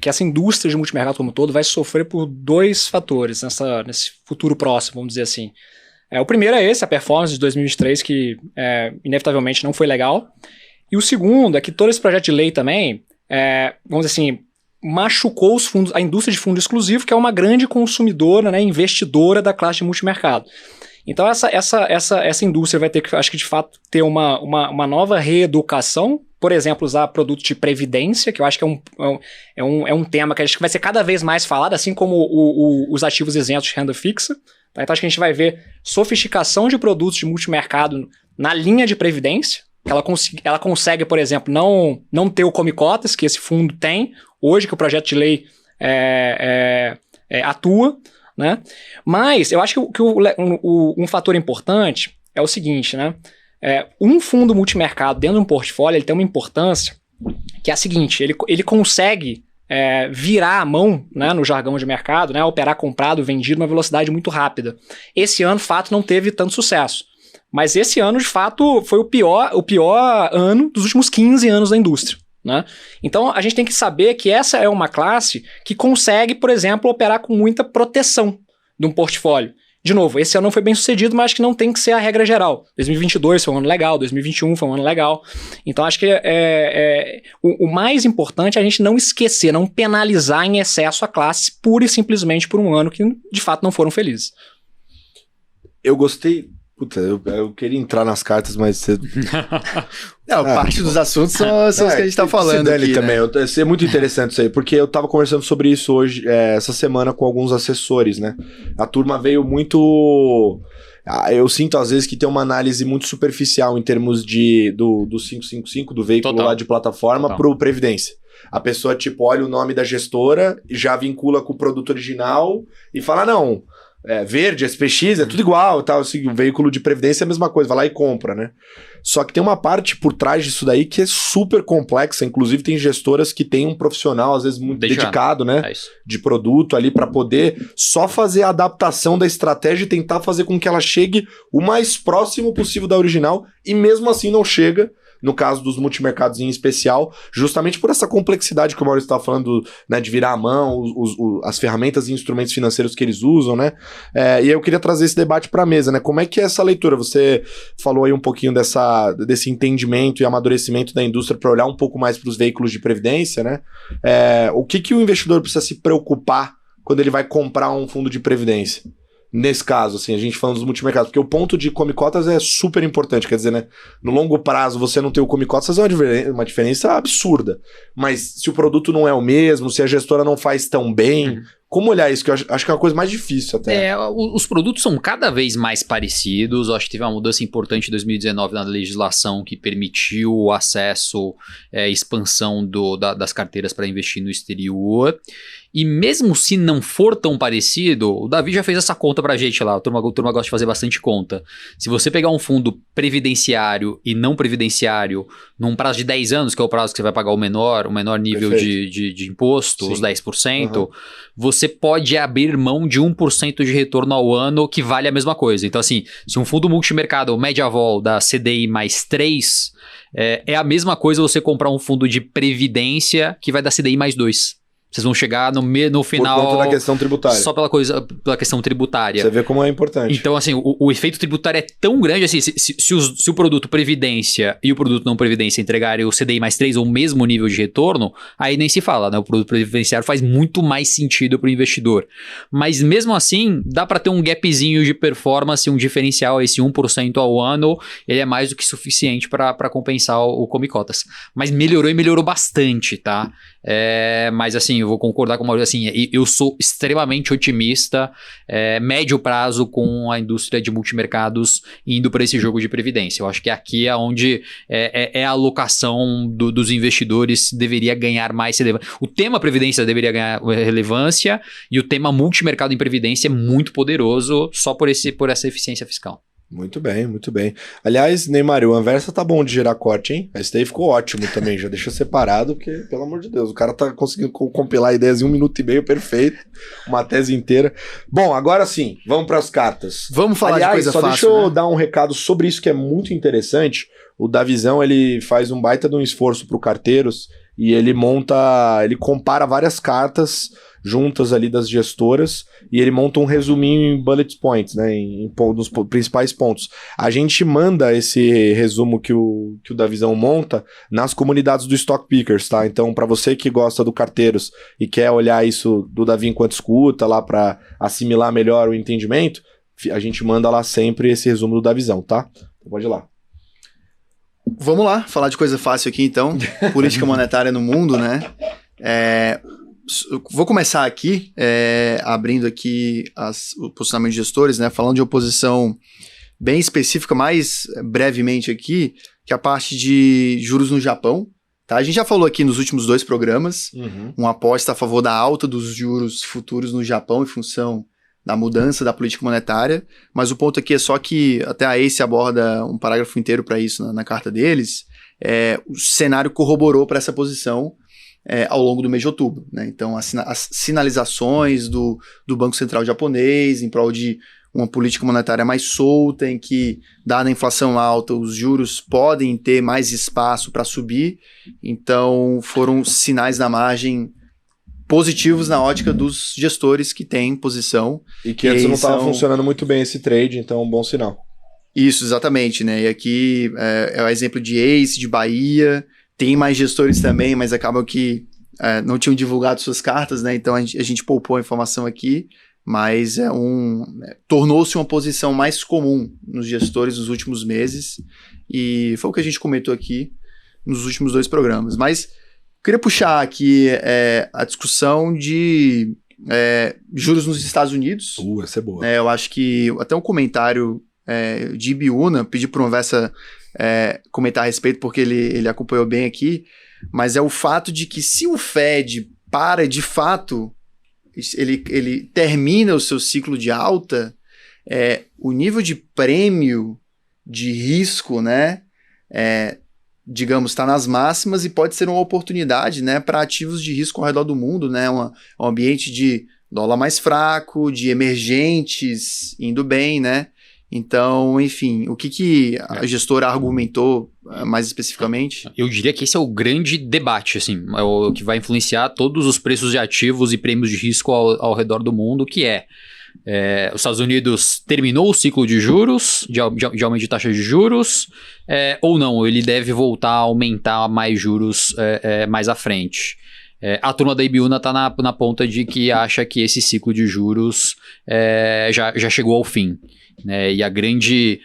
que essa indústria de multimercado como um todo vai sofrer por 2 fatores nesse futuro próximo, vamos dizer assim. O primeiro é a performance de 2023, que inevitavelmente não foi legal. E o segundo é que todo esse projeto de lei também, vamos dizer assim, machucou a indústria de fundo exclusivo, que é uma grande consumidora, né, investidora da classe de multimercado. Então essa indústria vai ter que, acho que de fato, ter uma nova reeducação. Por exemplo, usar produtos de previdência, que eu acho que é um tema que acho que vai ser cada vez mais falado, assim como os ativos isentos de renda fixa. Tá? Então acho que a gente vai ver sofisticação de produtos de multimercado na linha de previdência, que ela consegue, por exemplo, não ter o come cotas, que esse fundo tem, hoje que o projeto de lei atua, né? Mas eu acho que um fator importante é o seguinte, né? Um fundo multimercado dentro de um portfólio, ele tem uma importância que é a seguinte, ele consegue virar a mão, né, no jargão de mercado, né, operar comprado, vendido, uma velocidade muito rápida. Esse ano, de fato, não teve tanto sucesso. Mas esse ano, de fato, foi o pior ano dos últimos 15 anos da indústria, né? Então, a gente tem que saber que essa é uma classe que consegue, por exemplo, operar com muita proteção de um portfólio. De novo, esse ano não foi bem sucedido, mas acho que não tem que ser a regra geral. 2022 foi um ano legal, 2021 foi um ano legal. Então, acho que o mais importante é a gente não esquecer, não penalizar em excesso a classe pura e simplesmente por um ano que, de fato, não foram felizes. Eu gostei... Puta, eu queria entrar nas cartas, mas você... Não, parte dos assuntos são os que a gente tá falando aqui, também. né? É muito interessante isso aí, porque eu tava conversando sobre isso hoje, essa semana, com alguns assessores, né? A turma veio muito... Eu sinto, às vezes, que tem uma análise muito superficial em termos do 555, do veículo Total. lá de plataforma, Total. pro Previdência. A pessoa, tipo, olha o nome da gestora e já vincula com o produto original e fala, não... verde, SPX, é tudo igual, tal, assim, o veículo de previdência é a mesma coisa, vai lá e compra, né? Só que tem uma parte por trás disso daí que é super complexa, inclusive tem gestoras que tem um profissional, às vezes, muito dedicado, né? É isso. De produto ali para poder só fazer a adaptação da estratégia e tentar fazer com que ela chegue o mais próximo possível da original e mesmo assim não chega, no caso dos multimercados em especial, justamente por essa complexidade que o Maurício estava falando, né, de virar a mão, as ferramentas e instrumentos financeiros que eles usam, né? E aí eu queria trazer esse debate para a mesa, né? Como é que é essa leitura? Você falou aí um pouquinho desse entendimento e amadurecimento da indústria para olhar um pouco mais para os veículos de previdência, né? O que o investidor precisa se preocupar quando ele vai comprar um fundo de previdência? Nesse caso, assim, a gente falando dos multimercados, porque o ponto de come cotas é super importante, quer dizer, né, no longo prazo você não ter o come cotas é uma diferença absurda, mas se o produto não é o mesmo, se a gestora não faz tão bem, como olhar isso, que eu acho que é uma coisa mais difícil até. Os produtos são cada vez mais parecidos, eu acho que teve uma mudança importante em 2019 na legislação que permitiu o acesso, expansão das carteiras para investir no exterior. E mesmo se não for tão parecido, o Davi já fez essa conta pra gente lá, a turma gosta de fazer bastante conta. Se você pegar um fundo previdenciário e não previdenciário num prazo de 10 anos, que é o prazo que você vai pagar o menor nível de imposto, Sim. os 10%, você pode abrir mão de 1% de retorno ao ano, que vale a mesma coisa. Então assim, se um fundo multimercado Mediavol dá CDI mais 3, é a mesma coisa você comprar um fundo de previdência que vai dar CDI mais 2. Vocês vão chegar no final... Por conta da questão tributária. Só pela questão tributária. Você vê como é importante. Então, assim, o efeito tributário é tão grande, assim, se o produto Previdência e o produto não Previdência entregarem o CDI mais 3 ou o mesmo nível de retorno, aí nem se fala, né? O produto previdenciário faz muito mais sentido para o investidor. Mas mesmo assim, dá para ter um gapzinho de performance, um diferencial, esse 1% ao ano, ele é mais do que suficiente para compensar o come cotas. Mas melhorou bastante, tá? Mas assim, eu vou concordar com o Maurício, assim, eu sou extremamente otimista, médio prazo com a indústria de multimercados indo para esse jogo de previdência. Eu acho que aqui é onde a alocação dos investidores deveria ganhar mais relevância. O tema previdência deveria ganhar relevância e o tema multimercado em previdência é muito poderoso só por essa eficiência fiscal. Muito bem, muito bem. Aliás, Neymar, o Anversa tá bom de gerar corte, hein? Esse daí ficou ótimo também, já deixa separado, porque, pelo amor de Deus, o cara tá conseguindo compilar ideias em 1 minuto e meio, perfeito, uma tese inteira. Bom, agora sim, vamos para as cartas. Vamos falar de coisa só fácil, deixa eu né? dar um recado sobre isso que é muito interessante. O Davizão, ele faz um baita de um esforço pro Carteiros e ele compara várias cartas juntas ali das gestoras e ele monta um resuminho em bullet points, né, nos principais pontos. A gente manda esse resumo que o Davizão monta nas comunidades do Stock Pickers, tá? Então, para você que gosta do Carteiros e quer olhar isso do Davi enquanto escuta lá para assimilar melhor o entendimento, a gente manda lá sempre esse resumo do Davizão, tá? Então, pode ir lá. Vamos lá, falar de coisa fácil aqui então. Política monetária no mundo, né? Vou começar aqui, abrindo aqui o posicionamento de gestores, né? Falando de oposição bem específica, mais brevemente aqui, que é a parte de juros no Japão. Tá? A gente já falou aqui nos últimos 2 programas, uma aposta a favor da alta dos juros futuros no Japão em função da mudança da política monetária, mas o ponto aqui é só que até a ACE aborda um parágrafo inteiro para isso na carta deles, o cenário corroborou para essa posição ao longo do mês de outubro, né? Então as sinalizações do Banco Central japonês em prol de uma política monetária mais solta, em que, dada a inflação alta, os juros podem ter mais espaço para subir, então foram sinais na margem positivos na ótica dos gestores que têm posição. E que antes não estava funcionando muito bem esse trade, então é um bom sinal. Isso, exatamente, né? E aqui é o exemplo de ACE, de Bahia, tem mais gestores também, mas acabam que não tinham divulgado suas cartas, né? Então a gente poupou a informação aqui, mas tornou-se uma posição mais comum nos gestores nos últimos meses, e foi o que a gente comentou aqui nos últimos 2 programas. Mas queria puxar aqui a discussão de juros nos Estados Unidos. Essa é boa. Eu acho que até um comentário de Ibiúna, pedi para o Anversa comentar a respeito, porque ele acompanhou bem aqui, mas é o fato de que se o Fed para de fato, ele termina o seu ciclo de alta, o nível de prêmio de risco, né, digamos, está nas máximas e pode ser uma oportunidade, né, para ativos de risco ao redor do mundo, né, um ambiente de dólar mais fraco, de emergentes indo bem, né. Então, enfim, o que a gestora argumentou mais especificamente? Eu diria que esse é o grande debate, assim, é o que vai influenciar todos os preços de ativos e prêmios de risco ao redor do mundo, que os Estados Unidos terminou o ciclo de juros, de aumento de taxa de juros, ou não, ele deve voltar a aumentar mais juros mais à frente. A turma da Ibiúna está na ponta de que acha que esse ciclo de juros já chegou ao fim. Né? E a grande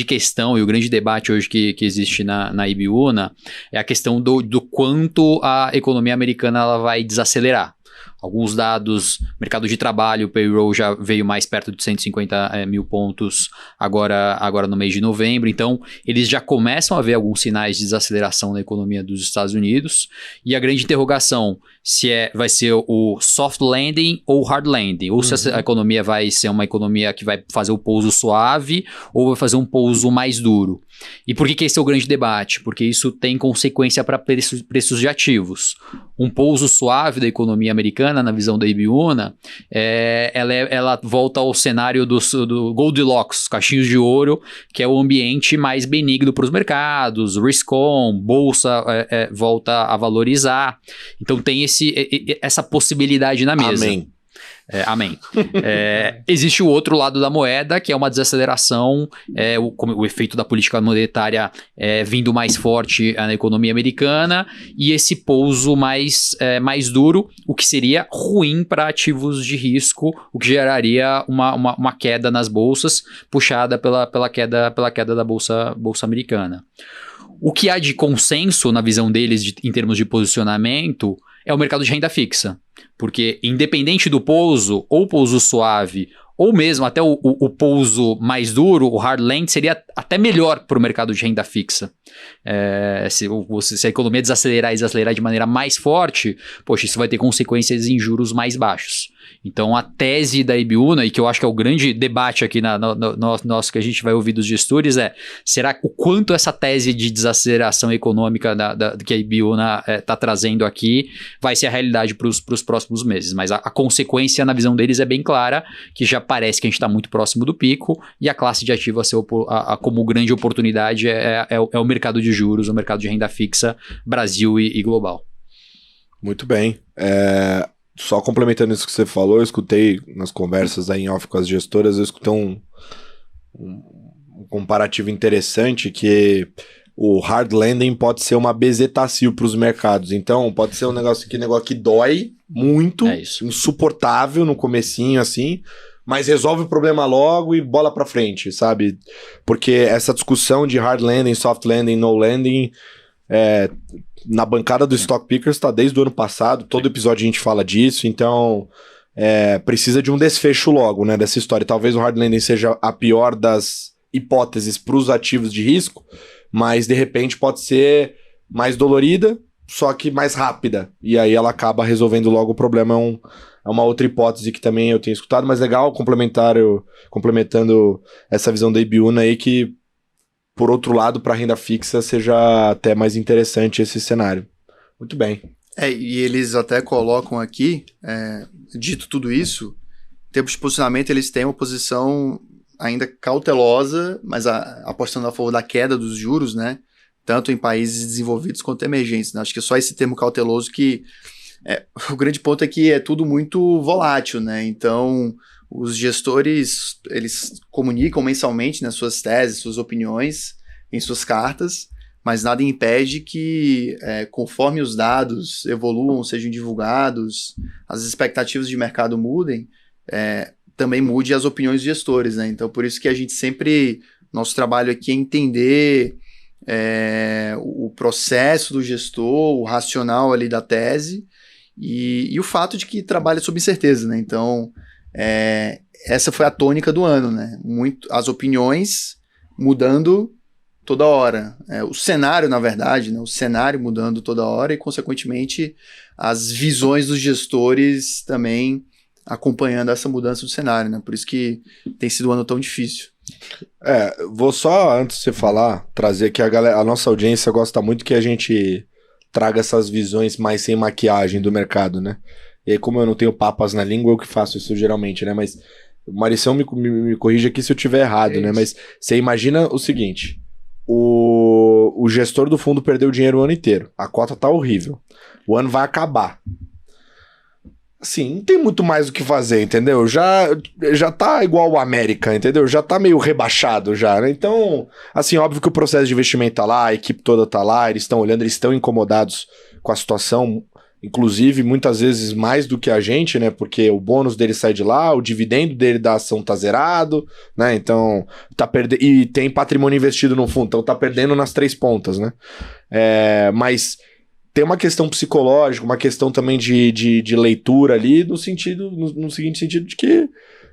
questão e o grande debate hoje que existe na Ibiúna é a questão do quanto a economia americana ela vai desacelerar. Alguns dados, mercado de trabalho, o payroll já veio mais perto de 150 mil pontos agora no mês de novembro, então eles já começam a ver alguns sinais de desaceleração na economia dos Estados Unidos, e a grande interrogação se vai ser o soft landing ou hard landing, ou se a economia vai ser uma economia que vai fazer o pouso suave ou vai fazer um pouso mais duro. E por que esse é o grande debate? Porque isso tem consequência para preços de ativos. Um pouso suave da economia americana, na visão da Ibiúna, ela volta ao cenário do Goldilocks, os caixinhos de ouro, que é o ambiente mais benigno para os mercados, risk-on, bolsa volta a valorizar. Então tem essa possibilidade na mesa. Amém. Amém. Existe o outro lado da moeda, que é uma desaceleração, o efeito da política monetária vindo mais forte na economia americana, e esse pouso mais duro, o que seria ruim para ativos de risco, o que geraria uma queda nas bolsas, puxada pela queda da bolsa americana. O que há de consenso na visão deles em termos de posicionamento é o mercado de renda fixa. Porque independente do pouso, ou pouso suave, ou mesmo até o pouso mais duro, o hard land, seria até melhor para o mercado de renda fixa. Se a economia desacelerar de maneira mais forte, poxa, isso vai ter consequências em juros mais baixos. Então a tese da Ibiúna, e que eu acho que é o grande debate aqui nosso que a gente vai ouvir dos gestores, será o quanto essa tese de desaceleração econômica que a Ibiúna está trazendo aqui vai ser a realidade para os próximos meses. Mas a consequência na visão deles é bem clara, que já parece que a gente está muito próximo do pico, e a classe de ativo como grande oportunidade é o mercado de juros, o mercado de renda fixa, Brasil e global. Muito bem. Só complementando isso que você falou, eu escutei nas conversas aí em off com as gestoras, eu escutei um comparativo interessante, que o hard landing pode ser uma bezetacil para os mercados. Então, pode ser um negócio que dói muito, insuportável no comecinho, assim, mas resolve o problema logo e bola para frente, sabe? Porque essa discussão de hard landing, soft landing, no landing, na bancada do Stock Pickers está desde o ano passado, todo episódio a gente fala disso, então precisa de um desfecho logo, né, dessa história. Talvez o hard landing seja a pior das hipóteses para os ativos de risco, mas de repente pode ser mais dolorida, só que mais rápida, e aí ela acaba resolvendo logo o problema é uma outra hipótese que também eu tenho escutado, mas legal complementando essa visão da Ibiúna aí, que, por outro lado, para renda fixa seja até mais interessante esse cenário. Muito bem. E eles até colocam aqui, dito tudo isso, em termos de posicionamento, eles têm uma posição ainda cautelosa, mas apostando a favor da queda dos juros, né? Tanto em países desenvolvidos quanto emergentes, né? Acho que é só esse termo cauteloso que... o grande ponto é que é tudo muito volátil, né? Então, os gestores, eles comunicam mensalmente, né, suas teses, suas opiniões em suas cartas, mas nada impede que, conforme os dados evoluam, sejam divulgados, as expectativas de mercado mudem, também mude as opiniões dos gestores, né? Então, por isso que a gente sempre... Nosso trabalho aqui é entender o processo do gestor, o racional ali da tese e o fato de que trabalha sob incerteza, né? Então, essa foi a tônica do ano, né? As opiniões mudando toda hora. O cenário, na verdade, né? O cenário mudando toda hora e, consequentemente, as visões dos gestores também acompanhando essa mudança do cenário, né? Por isso que tem sido um ano tão difícil. Vou só, antes de você falar, trazer que a nossa audiência gosta muito que a gente traga essas visões mais sem maquiagem do mercado, né? E aí, como eu não tenho papas na língua, eu que faço isso geralmente, né? Mas o Marição me corrige aqui se eu estiver errado, né? Mas você imagina o seguinte: o gestor do fundo perdeu dinheiro o ano inteiro, a cota tá horrível, o ano vai acabar. Assim, não tem muito mais o que fazer, entendeu? Já tá igual o América, entendeu? Já tá meio rebaixado já, né? Então, assim, óbvio que o processo de investimento tá lá, a equipe toda tá lá, eles estão olhando, eles estão incomodados com a situação, inclusive, muitas vezes mais do que a gente, né? Porque o bônus dele sai de lá, o dividendo dele da ação tá zerado, né? Então, tá perdendo... E tem patrimônio investido no fundo, então tá perdendo nas 3 pontas, né? Mas... tem uma questão psicológica, uma questão também de leitura ali, no seguinte sentido de que,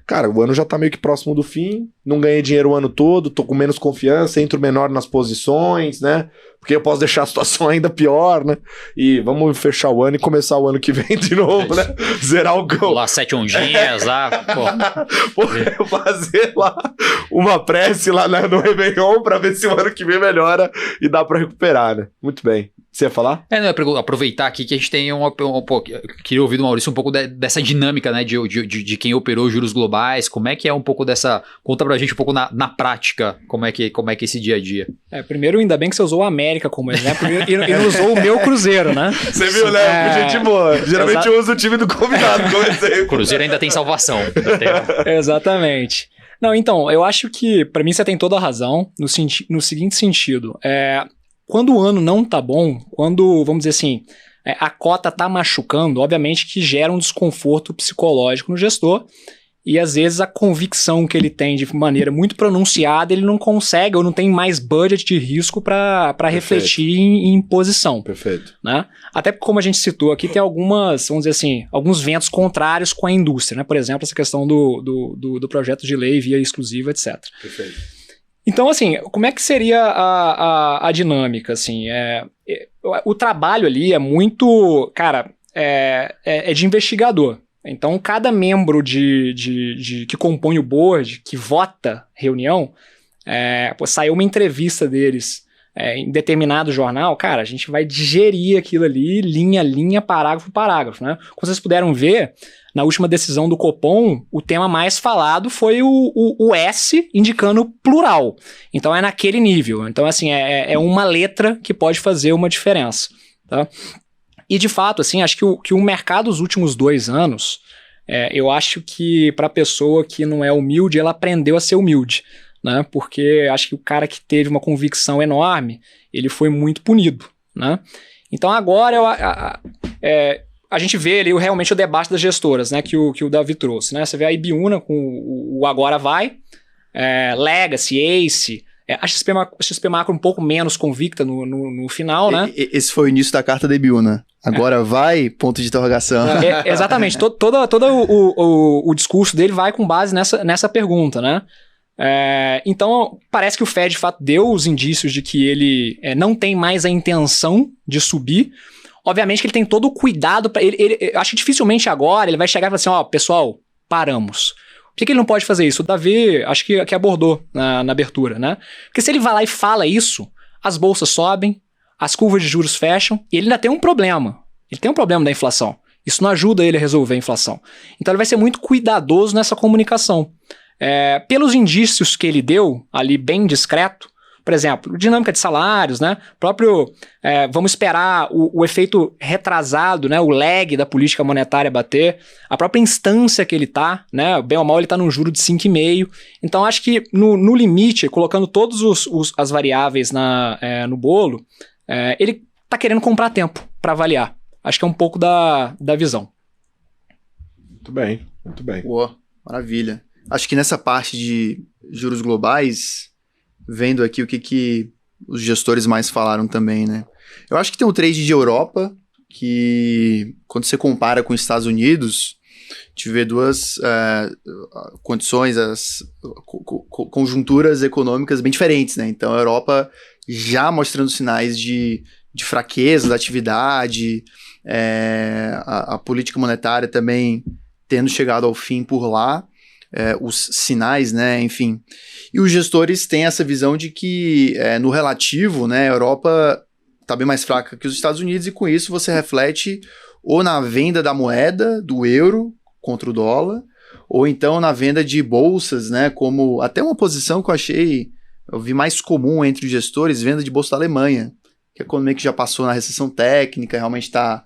cara, o ano já tá meio que próximo do fim, não ganhei dinheiro o ano todo, tô com menos confiança, entro menor nas posições, né? Porque eu posso deixar a situação ainda pior, né? E vamos fechar o ano e começar o ano que vem de novo, né? Zerar o gol. Lá 7 ondinhas, lá, pô. Fazer lá uma prece lá no Réveillon pra ver se o ano que vem melhora e dá pra recuperar, né? Muito bem. Você ia falar? Não, é aproveitar aqui que a gente tem queria ouvir do Maurício um pouco dessa dinâmica, né, de quem operou juros globais, como é que é um pouco dessa... Conta pra gente um pouco na prática, como é que é esse dia a dia. Primeiro, ainda bem que você usou a América como exemplo e não usou o meu Cruzeiro, né? Você viu, né? Gente boa. Geralmente eu uso o time do convidado como exemplo. Cruzeiro ainda tem salvação. Exatamente. Não, então, eu acho que, pra mim, você tem toda a razão no seguinte sentido. Quando o ano não tá bom, quando, vamos dizer assim, a cota tá machucando, obviamente que gera um desconforto psicológico no gestor e às vezes a convicção que ele tem de maneira muito pronunciada, ele não consegue ou não tem mais budget de risco para refletir em posição. Perfeito. Né? Até porque, como a gente citou aqui, tem algumas, vamos dizer assim, alguns ventos contrários com a indústria, né? Por exemplo, essa questão do projeto de lei via exclusiva, etc. Perfeito. Então, assim, como é que seria a dinâmica, assim? O trabalho ali é muito, cara, é de investigador. Então, cada membro que compõe o board, que vota reunião, saiu uma entrevista deles em determinado jornal, cara, a gente vai digerir aquilo ali, linha a linha, parágrafo a parágrafo, né? Como vocês puderam ver, na última decisão do Copom, o tema mais falado foi o S indicando plural. Então é naquele nível. Então, assim, é uma letra que pode fazer uma diferença. Tá? E, de fato, assim, acho que o mercado dos últimos 2 anos, eu acho que para a pessoa que não é humilde, ela aprendeu a ser humilde. Né? Porque acho que o cara que teve uma convicção enorme, ele foi muito punido. Né? Então, agora a gente vê ali realmente o debate das gestoras, né, que o Davi trouxe. Né? Você vê a Ibiúna com o Agora Vai, Legacy, Ace, a XP Macro um pouco menos convicta no final, né? Esse foi o início da carta da Ibiúna. Agora vai, ponto de interrogação. Exatamente. Todo o discurso dele vai com base nessa pergunta, né? Então, parece que o Fed, de fato, deu os indícios de que ele não tem mais a intenção de subir. obviamente que ele tem todo o cuidado para eu acho que dificilmente agora ele vai chegar e falar assim, ó, pessoal, paramos. Por que ele não pode fazer isso? O Davi, acho que abordou na abertura, né? Porque se ele vai lá e fala isso, as bolsas sobem, as curvas de juros fecham, e ele ainda tem um problema. Ele tem um problema da inflação. Isso não ajuda ele a resolver a inflação. Então ele vai ser muito cuidadoso nessa comunicação. Pelos indícios que ele deu, ali bem discreto, por exemplo, dinâmica de salários, né? Próprio, vamos esperar o efeito retrasado, né? O lag da política monetária bater, a própria instância que ele tá, né? Bem ou mal ele tá num juro de 5,5. Então acho que no limite, colocando todas as variáveis no bolo, ele tá querendo comprar tempo para avaliar. Acho que é um pouco da visão. Muito bem, muito bem. Boa, maravilha. Acho que nessa parte de juros globais, vendo aqui o que os gestores mais falaram também, né? Eu acho que tem o trade de Europa, que quando você compara com os Estados Unidos, te vê duas condições, conjunturas econômicas bem diferentes, né? Então a Europa já mostrando sinais de fraqueza da atividade, a política monetária também tendo chegado ao fim por lá, os sinais, né, enfim. E os gestores têm essa visão de que, no relativo, né, a Europa está bem mais fraca que os Estados Unidos, e com isso você reflete ou na venda da moeda, do euro contra o dólar, ou então na venda de bolsas, né, como até uma posição que eu vi mais comum entre os gestores, venda de bolsa da Alemanha, que é a economia que já passou na recessão técnica, realmente está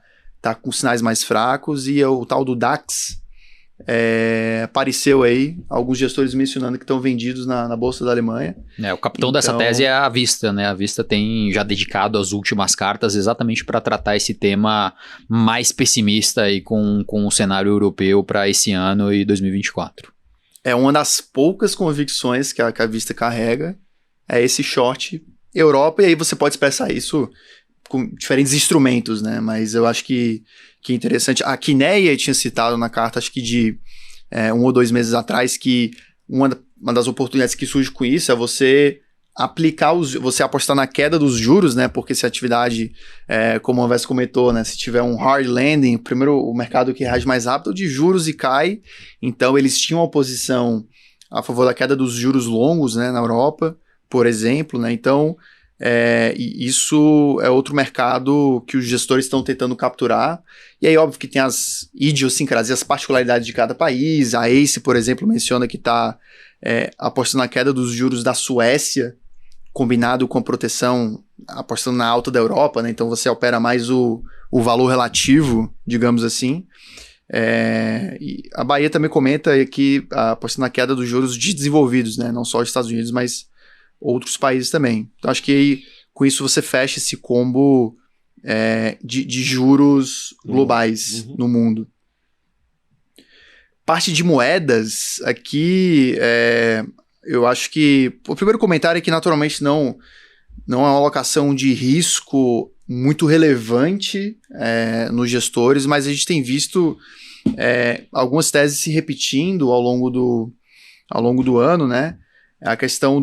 com sinais mais fracos, e o tal do DAX apareceu aí, alguns gestores mencionando que estão vendidos na Bolsa da Alemanha. O capitão dessa tese é a Vista, né? A Vista tem já dedicado as últimas cartas exatamente para tratar esse tema mais pessimista aí com o cenário europeu para esse ano e 2024. É uma das poucas convicções que a Vista carrega, é esse short Europa, e aí você pode expressar isso com diferentes instrumentos, né? Mas eu acho que é interessante. A Quineia tinha citado na carta, acho que de 1 ou 2 meses atrás, que uma das oportunidades que surge com isso é você você apostar na queda dos juros, né? Porque se a atividade, como o Anvés comentou, né? Se tiver um hard landing, primeiro o mercado que reage mais rápido de juros e cai. Então eles tinham uma posição a favor da queda dos juros longos, né? Na Europa, por exemplo, né? Então e isso é outro mercado que os gestores estão tentando capturar. E aí, óbvio que tem as idiosincrasias, as particularidades de cada país. A ACE, por exemplo, menciona que está apostando na queda dos juros da Suécia, combinado com a proteção, apostando na alta da Europa, né? Então você opera mais o valor relativo, digamos assim. E a Bahia também comenta que apostando na queda dos juros de desenvolvidos, né? Não só os Estados Unidos, mas outros países também. Então acho que com isso você fecha esse combo de juros globais no mundo. Parte de moedas, aqui eu acho que o primeiro comentário é que naturalmente não é uma alocação de risco muito relevante nos gestores, mas a gente tem visto algumas teses se repetindo ao longo do ano, né? A questão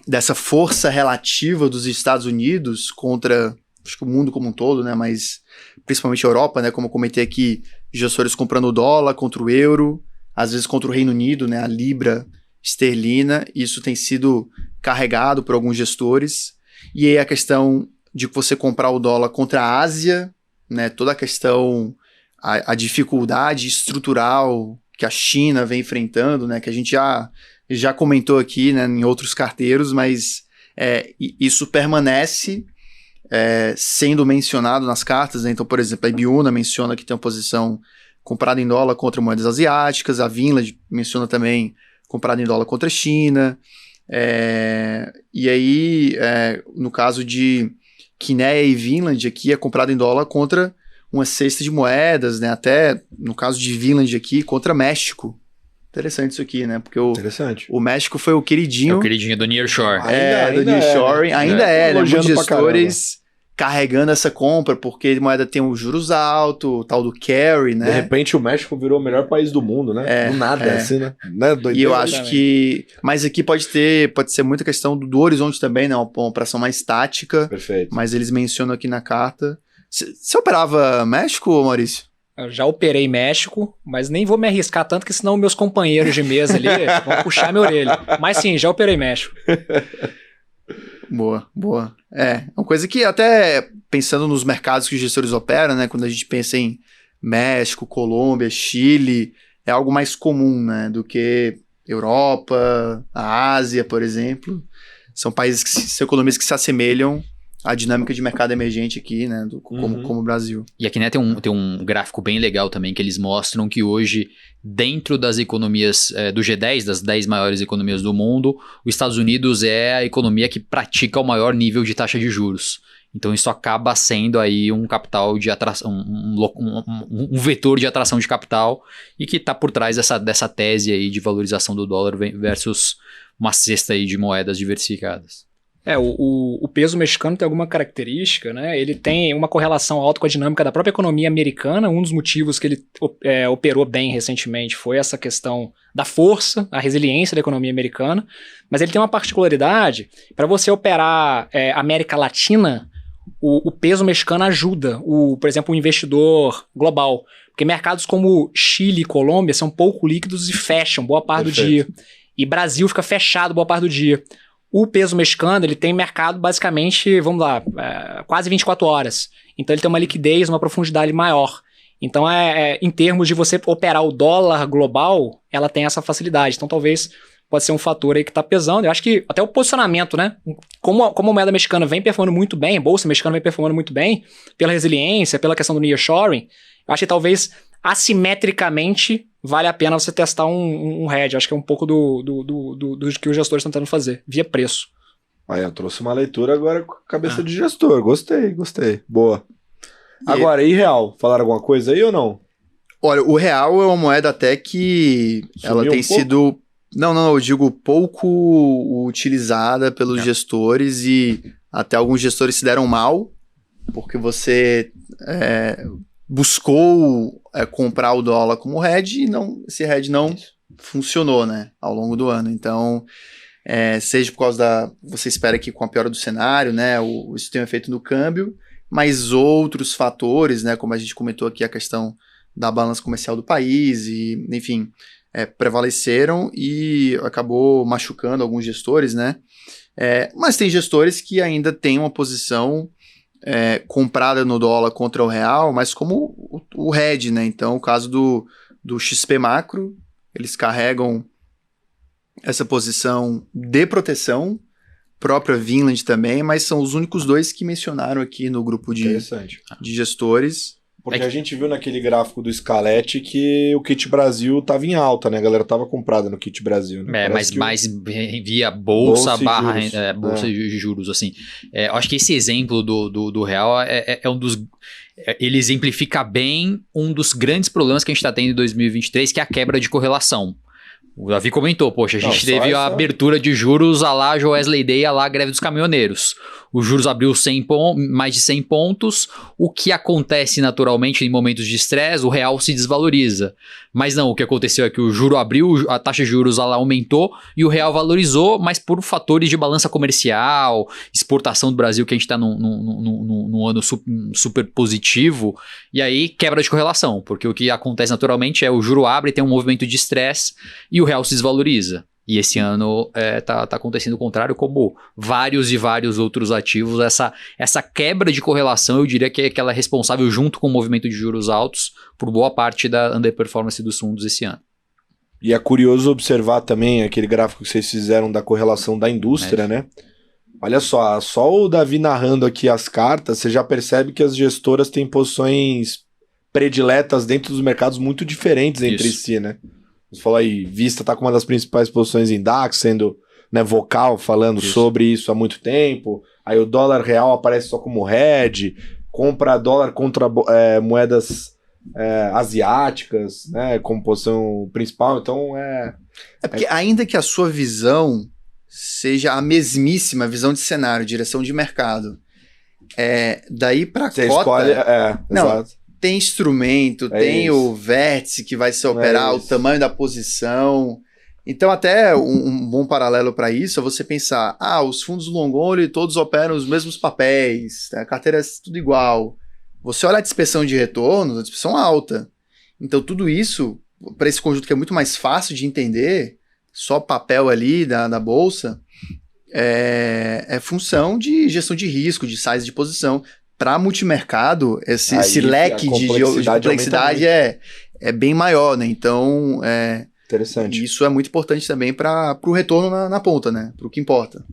dessa força relativa dos Estados Unidos contra, acho que o mundo como um todo, né, mas principalmente a Europa, né, como eu comentei aqui, gestores comprando o dólar contra o euro, às vezes contra o Reino Unido, né, a libra esterlina, isso tem sido carregado por alguns gestores, e aí a questão de você comprar o dólar contra a Ásia, né, toda a questão, a dificuldade estrutural que a China vem enfrentando, né, que a gente já comentou aqui, né, em outros carteiros, mas isso permanece sendo mencionado nas cartas, né? Então, por exemplo, a Ibiúna menciona que tem uma posição comprada em dólar contra moedas asiáticas, a Vinland menciona também comprada em dólar contra a China, e aí, no caso de Quineia e Vinland, aqui é comprada em dólar contra uma cesta de moedas, né? Até, no caso de Vinland aqui, contra México. Interessante isso aqui, né? Porque o México foi o queridinho. É o queridinho do Nearshoring. Do Nearshoring. Ainda né? Muitos gestores carregando essa compra, porque a moeda tem os juros altos, o tal do carry, né? De repente o México virou o melhor país do mundo, né? Do nada, assim, né? E eu acho que... Mas aqui pode ser muita questão do horizonte também, né? Uma operação mais tática. Perfeito. Mas eles mencionam aqui na carta. Você operava México, Maurício? Eu já operei México, mas nem vou me arriscar tanto, que senão meus companheiros de mesa ali vão puxar minha orelha. Mas sim, já operei México. Boa, boa. É uma coisa que até pensando nos mercados que os gestores operam, né? Quando a gente pensa em México, Colômbia, Chile, é algo mais comum, né? Do que Europa, a Ásia, por exemplo. São países que são economias que se assemelham à dinâmica de mercado emergente aqui, né? Como o Brasil. E aqui, né, tem um gráfico bem legal também que eles mostram que hoje, dentro das economias do G10, das 10 maiores economias do mundo, os Estados Unidos é a economia que pratica o maior nível de taxa de juros. Então isso acaba sendo aí um capital de atração, um vetor de atração de capital e que está por trás dessa tese aí de valorização do dólar versus uma cesta aí de moedas diversificadas. O peso mexicano tem alguma característica, né? Ele tem uma correlação alta com a dinâmica da própria economia americana. Um dos motivos que ele operou bem recentemente foi essa questão da força, a resiliência da economia americana. Mas ele tem uma particularidade: para você operar América Latina, o peso mexicano ajuda, por exemplo, o investidor global. Porque mercados como Chile e Colômbia são pouco líquidos e fecham boa parte do dia. E Brasil fica fechado boa parte do dia. O peso mexicano, ele tem mercado basicamente, vamos lá, quase 24 horas. Então ele tem uma liquidez, uma profundidade maior. Então, em termos de você operar o dólar global, ela tem essa facilidade. Então talvez pode ser um fator aí que está pesando. Eu acho que até o posicionamento, né? Como a moeda mexicana vem performando muito bem, a bolsa mexicana vem performando muito bem, pela resiliência, pela questão do nearshoring, eu acho que talvez assimetricamente vale a pena você testar um hedge. Acho que é um pouco do que os gestores estão tentando fazer, via preço. Aí eu trouxe uma leitura agora com a cabeça de gestor. Gostei. Boa. Agora, e real? Falaram alguma coisa aí ou não? Olha, o real é uma moeda até que ela tem sido... Não, eu digo pouco utilizada pelos gestores e até alguns gestores se deram mal porque você buscou comprar o dólar como hedge e esse hedge não funcionou, né, ao longo do ano. Então, seja por causa você espera que com a piora do cenário, né, isso tem um efeito no câmbio, mas outros fatores, né, como a gente comentou aqui, a questão da balança comercial do país e, enfim, prevaleceram e acabou machucando alguns gestores, né? Mas tem gestores que ainda têm uma posição comprada no dólar contra o real, mas como o hedge, né? Então, o caso do XP Macro, eles carregam essa posição de proteção, própria Vinland também, mas são os únicos dois que mencionaram aqui no grupo de gestores. Porque a gente viu naquele gráfico do Scalete que o Kit Brasil tava em alta, né? A galera tava comprada no Kit Brasil. Né? Mas mais via bolsa de juros, assim. Eu acho que esse exemplo do real é um dos... Ele exemplifica bem um dos grandes problemas que a gente está tendo em 2023, que é a quebra de correlação. O Davi comentou, poxa, a gente teve a abertura de juros a lá Joesley Day, a lá greve dos caminhoneiros. Os juros abriu mais de 100 pontos, o que acontece naturalmente em momentos de estresse, o real se desvaloriza. Mas não, o que aconteceu é que o juro abriu, a taxa de juros lá aumentou e o real valorizou, mas por fatores de balança comercial, exportação do Brasil, que a gente está num ano super positivo, e aí quebra de correlação, porque o que acontece naturalmente é o juro abre, tem um movimento de estresse e o real se desvaloriza. E esse ano tá acontecendo o contrário, como vários e vários outros ativos. Essa quebra de correlação, eu diria que ela é responsável, junto com o movimento de juros altos, por boa parte da underperformance dos fundos esse ano. E é curioso observar também aquele gráfico que vocês fizeram da correlação da indústria, né? Olha só o Davi narrando aqui as cartas, você já percebe que as gestoras têm posições prediletas dentro dos mercados muito diferentes entre si, né? Você falou aí, Vista tá com uma das principais posições em DAX, sendo, né, vocal, falando sobre isso há muito tempo. Aí o dólar real aparece só como hedge, compra dólar contra moedas asiáticas, né, como posição principal. Então porque ainda que a sua visão seja a mesmíssima visão de cenário, direção de mercado, daí pra você cota... escolhe, exato. Tem instrumento, tem o vértice que vai se operar, o tamanho da posição. Então, até um bom paralelo para isso é você pensar, os fundos long only todos operam os mesmos papéis, a carteira é tudo igual. Você olha a dispersão de retornos, a dispersão alta. Então, tudo isso, para esse conjunto que é muito mais fácil de entender, só papel ali da bolsa, é função de gestão de risco, de size de posição. Para multimercado, esse leque de complexidade é bem maior, né? Então, interessante. Isso é muito importante também para o retorno na ponta, né? Para o que importa.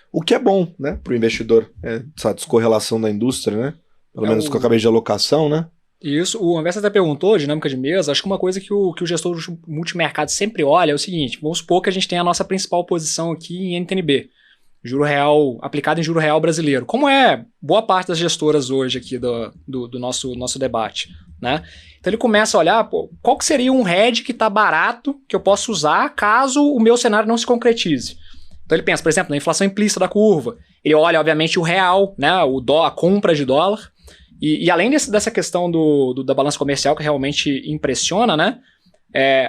O que é bom, né, para o investidor, essa descorrelação da indústria, né? Pelo menos que eu acabei de alocação, né? Isso, o Anversa até perguntou, dinâmica de mesa, acho que uma coisa que o gestor multimercado sempre olha é o seguinte, vamos supor que a gente tem a nossa principal posição aqui em NTNB, juro real, aplicado em juro real brasileiro, como é boa parte das gestoras hoje aqui do nosso debate, né? Então ele começa a olhar, qual que seria um hedge que está barato, que eu posso usar caso o meu cenário não se concretize. Então ele pensa, por exemplo, na inflação implícita da curva, ele olha obviamente o real, né, a compra de dólar, e além dessa questão da balança comercial que realmente impressiona, né,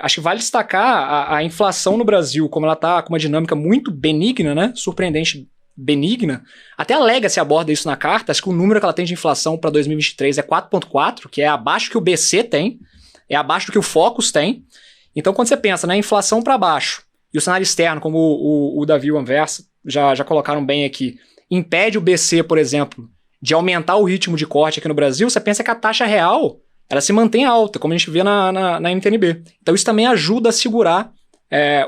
acho que vale destacar a inflação no Brasil, como ela está com uma dinâmica muito benigna, né, surpreendente benigna. Até a Legacy aborda isso na carta, acho que o número que ela tem de inflação para 2023 é 4,4, que é abaixo que o BC tem, é abaixo do que o Focus tem. Então quando você pensa na inflação para baixo, e o cenário externo, como o Davi e o Anversa já colocaram bem aqui, impede o BC, por exemplo, de aumentar o ritmo de corte aqui no Brasil, você pensa que a taxa real ela se mantém alta, como a gente vê na NTNB. Então isso também ajuda a segurar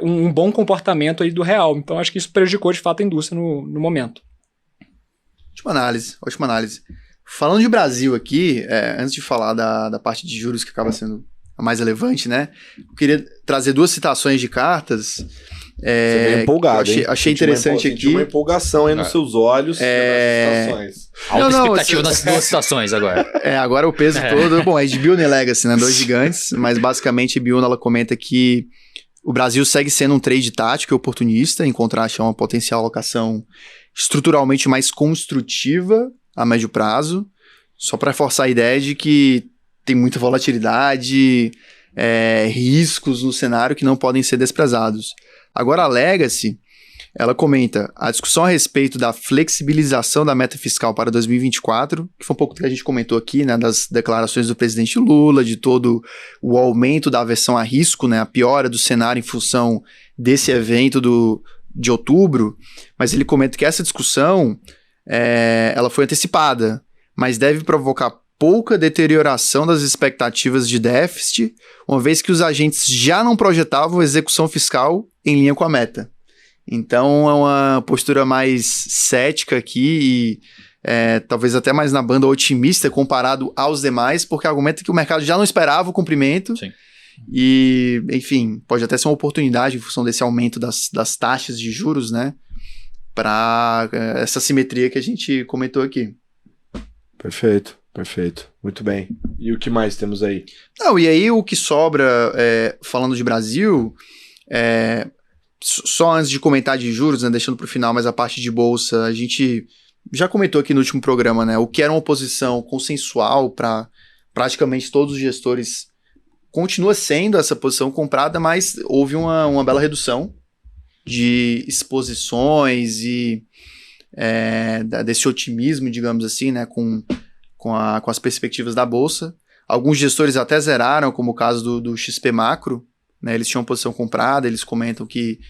um bom comportamento aí do real. Então acho que isso prejudicou de fato a indústria no momento. Ótima análise. Falando de Brasil aqui, antes de falar da parte de juros que acaba sendo a mais relevante, né? Eu queria trazer 2 citações de cartas. Você veio empolgado, achei interessante aqui. Uma empolgação aí nos seus olhos. Citações. Alta expectativa nas 2 citações agora. Agora o peso todo. Bom, é de Biuna e Legacy, né? 2 gigantes, mas basicamente a Biuna ela comenta que o Brasil segue sendo um trade tático e oportunista, em contraste a uma potencial alocação estruturalmente mais construtiva a médio prazo, só para reforçar a ideia de que tem muita volatilidade, riscos no cenário que não podem ser desprezados. Agora a Legacy, ela comenta a discussão a respeito da flexibilização da meta fiscal para 2024, que foi um pouco do que a gente comentou aqui, né, das declarações do presidente Lula, de todo o aumento da aversão a risco, né, a piora do cenário em função desse evento de outubro, mas ele comenta que essa discussão ela foi antecipada, mas deve provocar pouca deterioração das expectativas de déficit, uma vez que os agentes já não projetavam execução fiscal em linha com a meta. Então é uma postura mais cética aqui e talvez até mais na banda otimista comparado aos demais, porque argumenta que o mercado já não esperava o cumprimento. Sim. E, enfim, pode até ser uma oportunidade em função desse aumento das taxas de juros, né? Para essa simetria que a gente comentou aqui. Perfeito. Muito bem. E o que mais temos aí? E aí o que sobra, falando de Brasil, só antes de comentar de juros, né, deixando para o final, mas a parte de bolsa, a gente já comentou aqui no último programa, né, o que era uma posição consensual para praticamente todos os gestores, continua sendo essa posição comprada, mas houve uma bela redução de exposições e desse otimismo, digamos assim, né, com as perspectivas da bolsa. Alguns gestores até zeraram, como o caso do XP Macro, né, eles tinham posição comprada, eles comentam que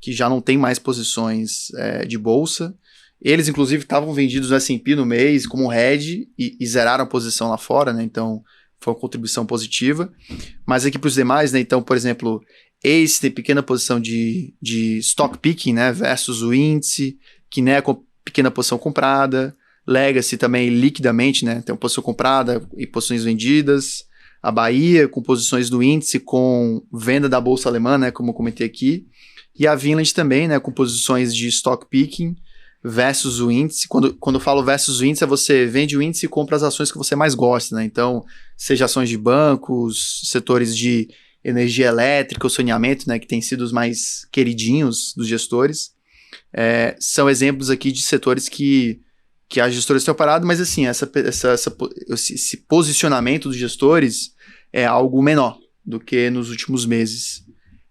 já não tem mais posições de bolsa. Eles, inclusive, estavam vendidos no S&P no mês como hedge e zeraram a posição lá fora, né, então foi uma contribuição positiva. Mas aqui para os demais, né, então, por exemplo, Ace tem pequena posição de stock picking, né, versus o índice, Kinea com pequena posição comprada, Legacy também liquidamente, né, tem uma posição comprada e posições vendidas, a Bahia com posições do índice com venda da bolsa alemã, né, como eu comentei aqui, e a Vinland também, né, com posições de stock picking versus o índice. Quando eu falo versus o índice, você vende o índice e compra as ações que você mais gosta, né, então seja ações de bancos, setores de energia elétrica ou saneamento, né, que têm sido os mais queridinhos dos gestores, são exemplos aqui de setores que as gestoras têm operado, mas assim, esse posicionamento dos gestores é algo menor do que nos últimos meses,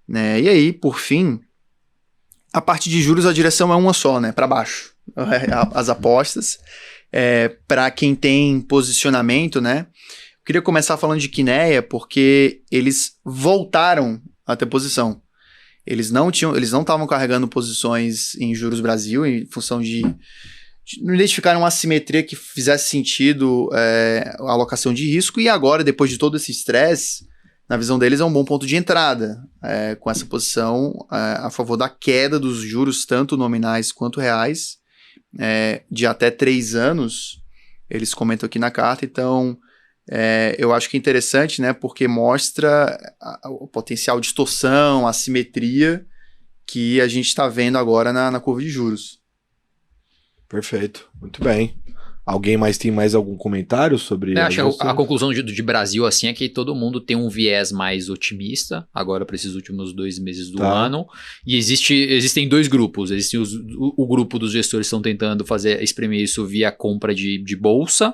né? E aí, por fim, a parte de juros, a direção é uma só, né? Para baixo. as apostas. Para quem tem posicionamento, né? Eu queria começar falando de Kinea, porque eles voltaram a ter posição. Eles não estavam carregando posições em juros Brasil, em função de não identificar uma assimetria que fizesse sentido a alocação de risco, e agora, depois de todo esse estresse, na visão deles é um bom ponto de entrada, com essa posição a favor da queda dos juros, tanto nominais quanto reais, de até 3 anos, eles comentam aqui na carta. Então, eu acho que é interessante, né, porque mostra o potencial de distorção, assimetria que a gente está vendo agora na curva de juros. Perfeito, muito bem. Alguém tem mais algum comentário sobre... Acho que a conclusão de Brasil, assim, é que todo mundo tem um viés mais otimista, agora para esses últimos 2 meses do ano, e existem 2 grupos. Existe o grupo dos gestores que estão tentando exprimir isso via compra de bolsa,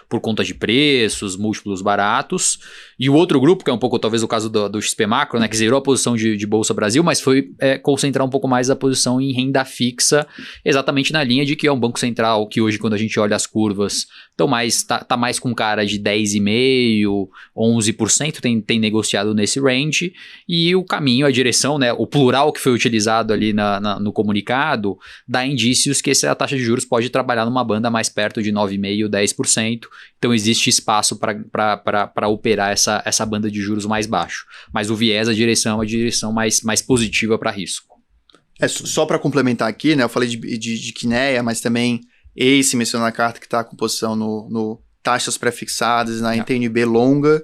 por conta de preços, múltiplos baratos, e o outro grupo, que é um pouco talvez o caso do XP Macro, né, que zerou a posição de Bolsa Brasil, mas foi concentrar um pouco mais a posição em renda fixa, exatamente na linha de que é um banco central que hoje, quando a gente olha as curvas, tá mais com cara de 10,5%, 11%, tem negociado nesse range, e o caminho, a direção, né, o plural que foi utilizado ali no comunicado, dá indícios que essa taxa de juros pode trabalhar numa banda mais perto de 9,5%, 10%, então existe espaço para operar essa banda de juros mais baixo. Mas o viés, a direção é uma direção mais positiva para risco. Só para complementar aqui, né? Eu falei de Kinea, mas também Ace mencionou na carta que está com posição no taxas pré-fixadas, na NTNB longa.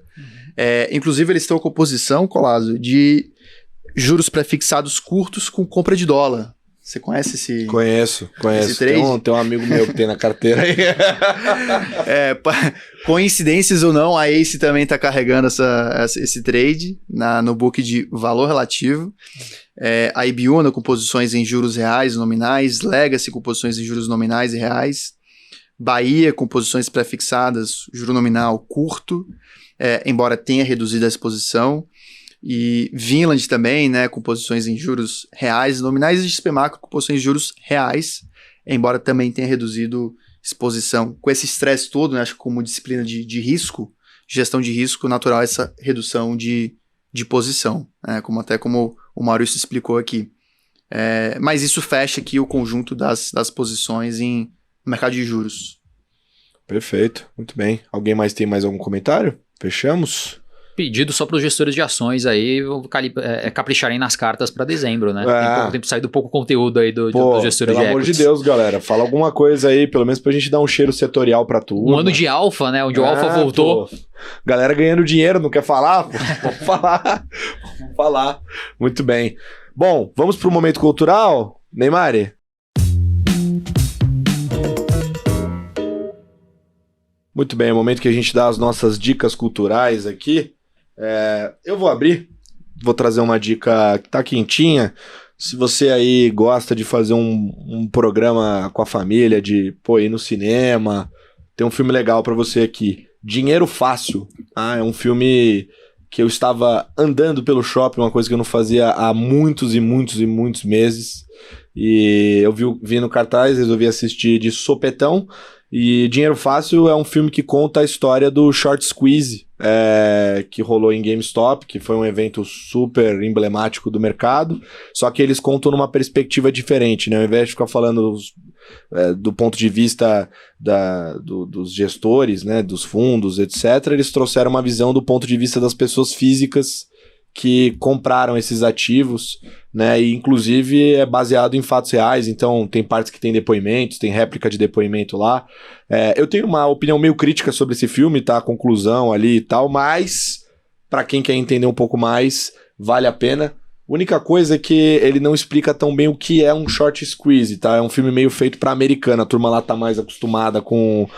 Inclusive, eles estão com posição, Colasso, de juros pré-fixados curtos com compra de dólar. Você conhece esse... Conheço. Esse trade? Tem um amigo meu que tem na carteira aí. Coincidências ou não, a Ace também está carregando esse trade no book de valor relativo. A Ibiúna com posições em juros reais nominais, Legacy com posições em juros nominais e reais, Bahia com posições pré-fixadas, juro nominal curto, embora tenha reduzido a exposição, e Vinland também, né, com posições em juros reais e nominais, e XP Macro com posições em juros reais, embora também tenha reduzido exposição. Com esse estresse todo, né, acho que como disciplina de risco, gestão de risco, natural essa redução de posição, né, como o Maurício explicou aqui. Mas isso fecha aqui o conjunto das posições no mercado de juros. Perfeito, muito bem. Alguém tem mais algum comentário? Fechamos? Pedido só para os gestores de ações aí capricharem nas cartas para dezembro, né? Tem pouco tempo saído pouco conteúdo aí dos gestores de equities. Pelo amor de Deus, galera, fala alguma coisa aí, pelo menos pra gente dar um cheiro setorial pra tudo. Um ano de alfa, né? Onde o alfa voltou. Galera ganhando dinheiro, não quer falar? Vamos falar. Vamos falar. Muito bem. Bom, vamos pro momento cultural? Neymar? Muito bem, é o momento que a gente dá as nossas dicas culturais aqui. Eu vou trazer uma dica que tá quentinha. Se você aí gosta de fazer um programa com a família, de ir no cinema, tem um filme legal pra você aqui. Dinheiro Fácil. É um filme que eu estava andando pelo shopping, uma coisa que eu não fazia há muitos e muitos e muitos meses. E eu vi no cartaz, resolvi assistir de sopetão. E Dinheiro Fácil é um filme que conta a história do Short Squeeze, que rolou em GameStop, que foi um evento super emblemático do mercado, só que eles contam numa perspectiva diferente, né? Ao invés de ficar falando do ponto de vista dos gestores, né, dos fundos, etc., eles trouxeram uma visão do ponto de vista das pessoas físicas que compraram esses ativos, né, e inclusive é baseado em fatos reais, então tem partes que tem depoimentos, tem réplica de depoimento lá. Eu tenho uma opinião meio crítica sobre esse filme, tá, a conclusão ali e tal, mas pra quem quer entender um pouco mais, vale a pena. A única coisa é que ele não explica tão bem o que é um short squeeze, tá? É um filme meio feito pra americana, a turma lá tá mais acostumada com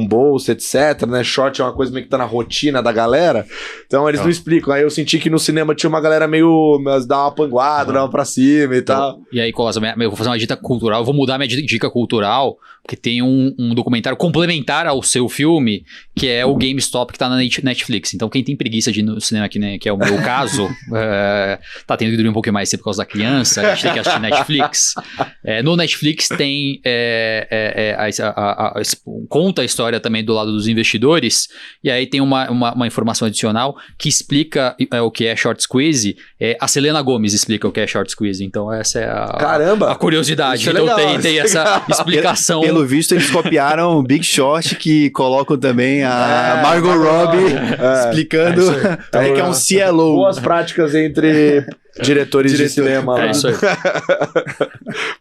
bolsa, etc, né? Short é uma coisa meio que tá na rotina da galera, então eles não explicam. Aí eu senti que no cinema tinha uma galera meio dar uma panguada, dar uma pra cima e tal. E aí, Costa, eu vou fazer uma dica cultural, eu vou mudar minha dica cultural, porque tem um documentário complementar ao seu filme, que é o GameStop, que tá na Netflix. Então quem tem preguiça de ir no cinema aqui, né, que é o meu caso, tá tendo ido dormir um pouquinho mais cedo por causa da criança, a gente tem que assistir Netflix. No Netflix tem conta a história também do lado dos investidores, e aí tem uma informação adicional que explica o que é short squeeze. A Selena Gomez explica o que é short squeeze, então essa é a curiosidade. Então tem essa explicação. Pelo visto, eles copiaram o Big Short, que colocam também a Margot Robbie explicando que é um CLO. Boas práticas entre diretores de cinema. É isso aí.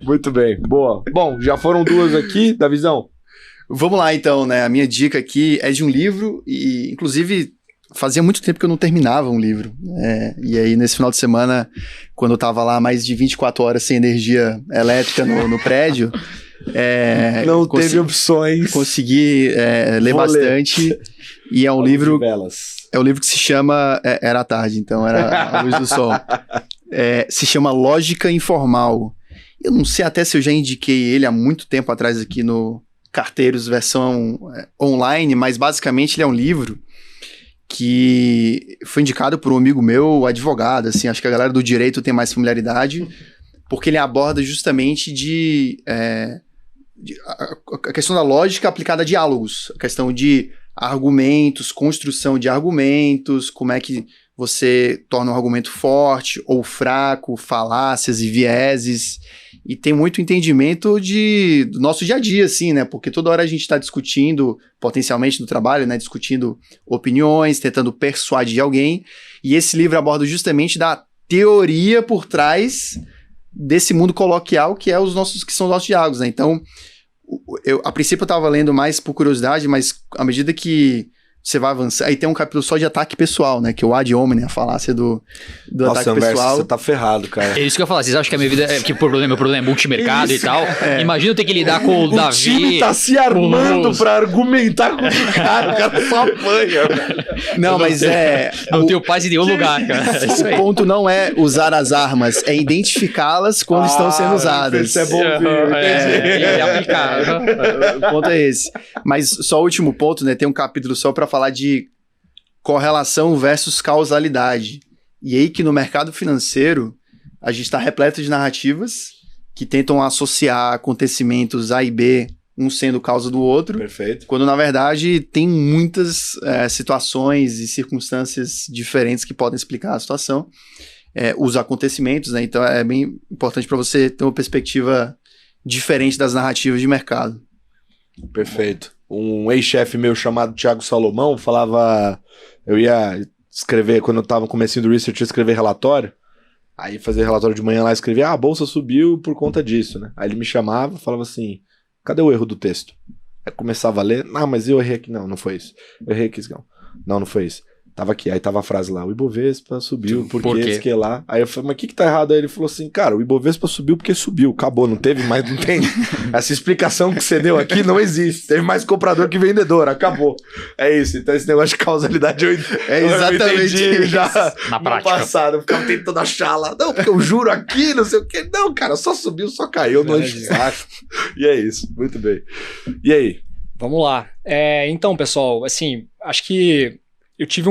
Muito bem, boa. Bom, já foram 2 aqui, Davizão. Vamos lá então, né? A minha dica aqui é de um livro e, inclusive, fazia muito tempo que eu não terminava um livro. E aí, nesse final de semana, quando eu tava lá mais de 24 horas sem energia elétrica no prédio... não teve opções. Consegui ler bastante. E é um livro... É um livro que se chama... era à tarde, então era a luz do sol. Se chama Lógica Informal. Eu não sei até se eu já indiquei ele há muito tempo atrás aqui no Carteiros versão online, mas basicamente ele é um livro que foi indicado por um amigo meu, advogado, assim, acho que a galera do direito tem mais familiaridade, porque ele aborda justamente a questão da lógica aplicada a diálogos, a questão de argumentos, construção de argumentos, como é que você torna um argumento forte ou fraco, falácias e vieses, e tem muito entendimento do nosso dia a dia, assim, né, porque toda hora a gente está discutindo, potencialmente no trabalho, né, discutindo opiniões, tentando persuadir alguém, e esse livro aborda justamente da teoria por trás desse mundo coloquial que são os nossos diálogos, né, então a princípio eu estava lendo mais por curiosidade, mas à medida que você vai avançar, aí tem um capítulo só de ataque pessoal, né, que é o ad hominem, a falácia do ataque pessoal. Você tá ferrado, cara. É isso que eu ia falar, vocês acham que a minha vida que o problema é multimercado e tal? Imagina eu ter que lidar com o Davi. O time tá se armando pra argumentar com o cara só apanha. Não, mas não tenho paz em nenhum lugar, cara. O ponto não é usar as armas, é identificá-las quando estão sendo usadas. Isso é bom e aplicar. O ponto é esse. Mas só o último ponto, né, tem um capítulo só pra falar de correlação versus causalidade. E aí que no mercado financeiro a gente está repleto de narrativas que tentam associar acontecimentos A e B, um sendo causa do outro. Perfeito. Quando na verdade tem muitas situações e circunstâncias diferentes que podem explicar a situação, os acontecimentos, né? Então é bem importante para você ter uma perspectiva diferente das narrativas de mercado. Perfeito. Um ex-chefe meu chamado Thiago Salomão falava... Eu ia escrever, quando eu tava no comecinho do research, eu ia escrever relatório. Aí fazia relatório de manhã lá, escrevia, a bolsa subiu por conta disso, né? Aí ele me chamava, falava assim, cadê o erro do texto? Aí começava a ler, mas eu errei aqui. Não foi isso. Eu errei aqui, não foi isso. Tava aqui, aí tava a frase lá, o Ibovespa subiu porque esse que lá. Aí eu falei, mas o que tá errado? Aí ele falou assim, cara, o Ibovespa subiu porque subiu, acabou, não tem. Essa explicação que você deu aqui não existe, teve mais comprador que vendedor, acabou. É isso, então esse negócio de causalidade eu entendi já na prática. Passado, eu ficava tentando achar lá, não, porque eu juro aqui, não sei o que, não, cara, só subiu, só caiu, não enche o saco. E é isso, muito bem. E aí? Vamos lá. Então, pessoal, assim, acho que eu tive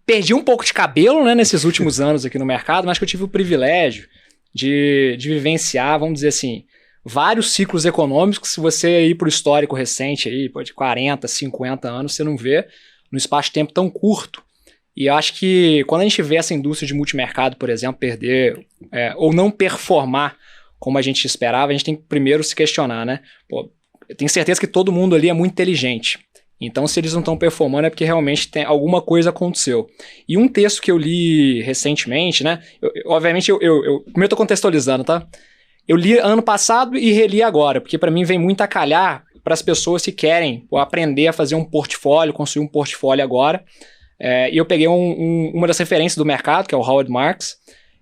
perdi um pouco de cabelo, né, nesses últimos anos aqui no mercado, mas que eu tive o privilégio de vivenciar, vamos dizer assim, vários ciclos econômicos. Se você ir para o histórico recente, aí, de 40, 50 anos, você não vê num espaço de tempo tão curto. E eu acho que quando a gente vê essa indústria de multimercado, por exemplo, perder ou não performar como a gente esperava, a gente tem que primeiro se questionar, né? Eu tenho certeza que todo mundo ali é muito inteligente. Então, se eles não estão performando é porque realmente alguma coisa aconteceu. E um texto que eu li recentemente, né? Obviamente, como eu estou contextualizando, tá? Eu li ano passado e reli agora, porque para mim vem muito a calhar para as pessoas que querem aprender a fazer um portfólio, construir um portfólio agora. E eu peguei uma das referências do mercado, que é o Howard Marks.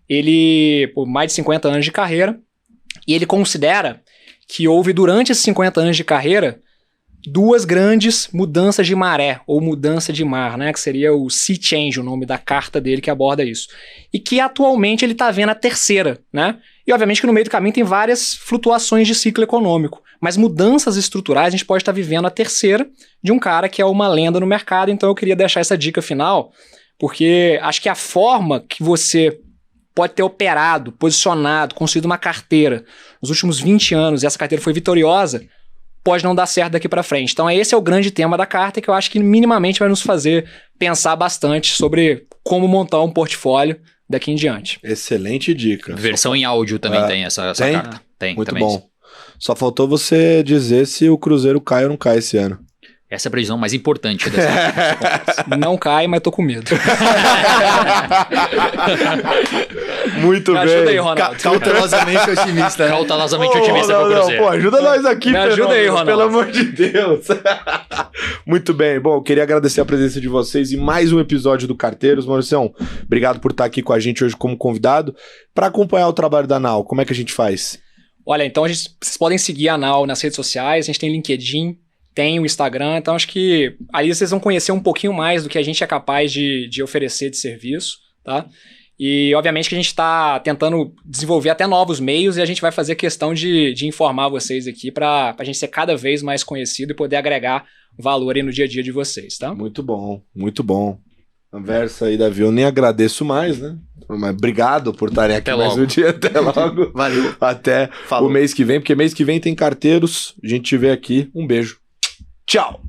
Ele, por mais de 50 anos de carreira, e ele considera que houve, durante esses 50 anos de carreira, duas grandes mudanças de maré, ou mudança de mar, né? Que seria o Sea Change, o nome da carta dele que aborda isso. E que atualmente ele está vendo a terceira, né? E obviamente que no meio do caminho tem várias flutuações de ciclo econômico, mas mudanças estruturais a gente pode estar vivendo a terceira de um cara que é uma lenda no mercado. Então eu queria deixar essa dica final, porque acho que a forma que você pode ter operado, posicionado, construído uma carteira nos últimos 20 anos e essa carteira foi vitoriosa, pode não dar certo daqui para frente. Então esse é o grande tema da carta que eu acho que minimamente vai nos fazer pensar bastante sobre como montar um portfólio daqui em diante. Excelente dica. Versão em áudio também tem essa tem? carta. Tem Muito também. bom. Só faltou você dizer se o Cruzeiro cai ou não cai esse ano. Essa é a previsão mais importante dessa. Não cai, mas tô com medo. Muito Me bem. ajuda aí, Ronaldo. Cautelosamente otimista, né? Cautelosamente otimista pro Cruzeiro. Pô, ajuda nós aqui, Me ajuda aí, Ronaldo. pelo amor de Deus. Muito bem. Bom, eu queria agradecer a presença de vocês em mais um episódio do Carteiros. Mauricião, obrigado por estar aqui com a gente hoje como convidado. Para acompanhar o trabalho da Nau, como é que a gente faz? Olha, então vocês podem seguir a Nau nas redes sociais, a gente tem LinkedIn, tem o Instagram, então acho que ali vocês vão conhecer um pouquinho mais do que a gente é capaz de oferecer de serviço, tá? E obviamente que a gente está tentando desenvolver até novos meios e a gente vai fazer questão de informar vocês aqui para a gente ser cada vez mais conhecido e poder agregar valor aí no dia a dia de vocês, tá? Muito bom, muito bom. Conversa aí, Davi, eu nem agradeço mais, né? Mas obrigado por estarem aqui mais um dia. Até logo. Valeu. Até Falou. o mês que vem, porque mês que vem tem Carteiros. A gente te vê aqui. Um beijo. Tchau!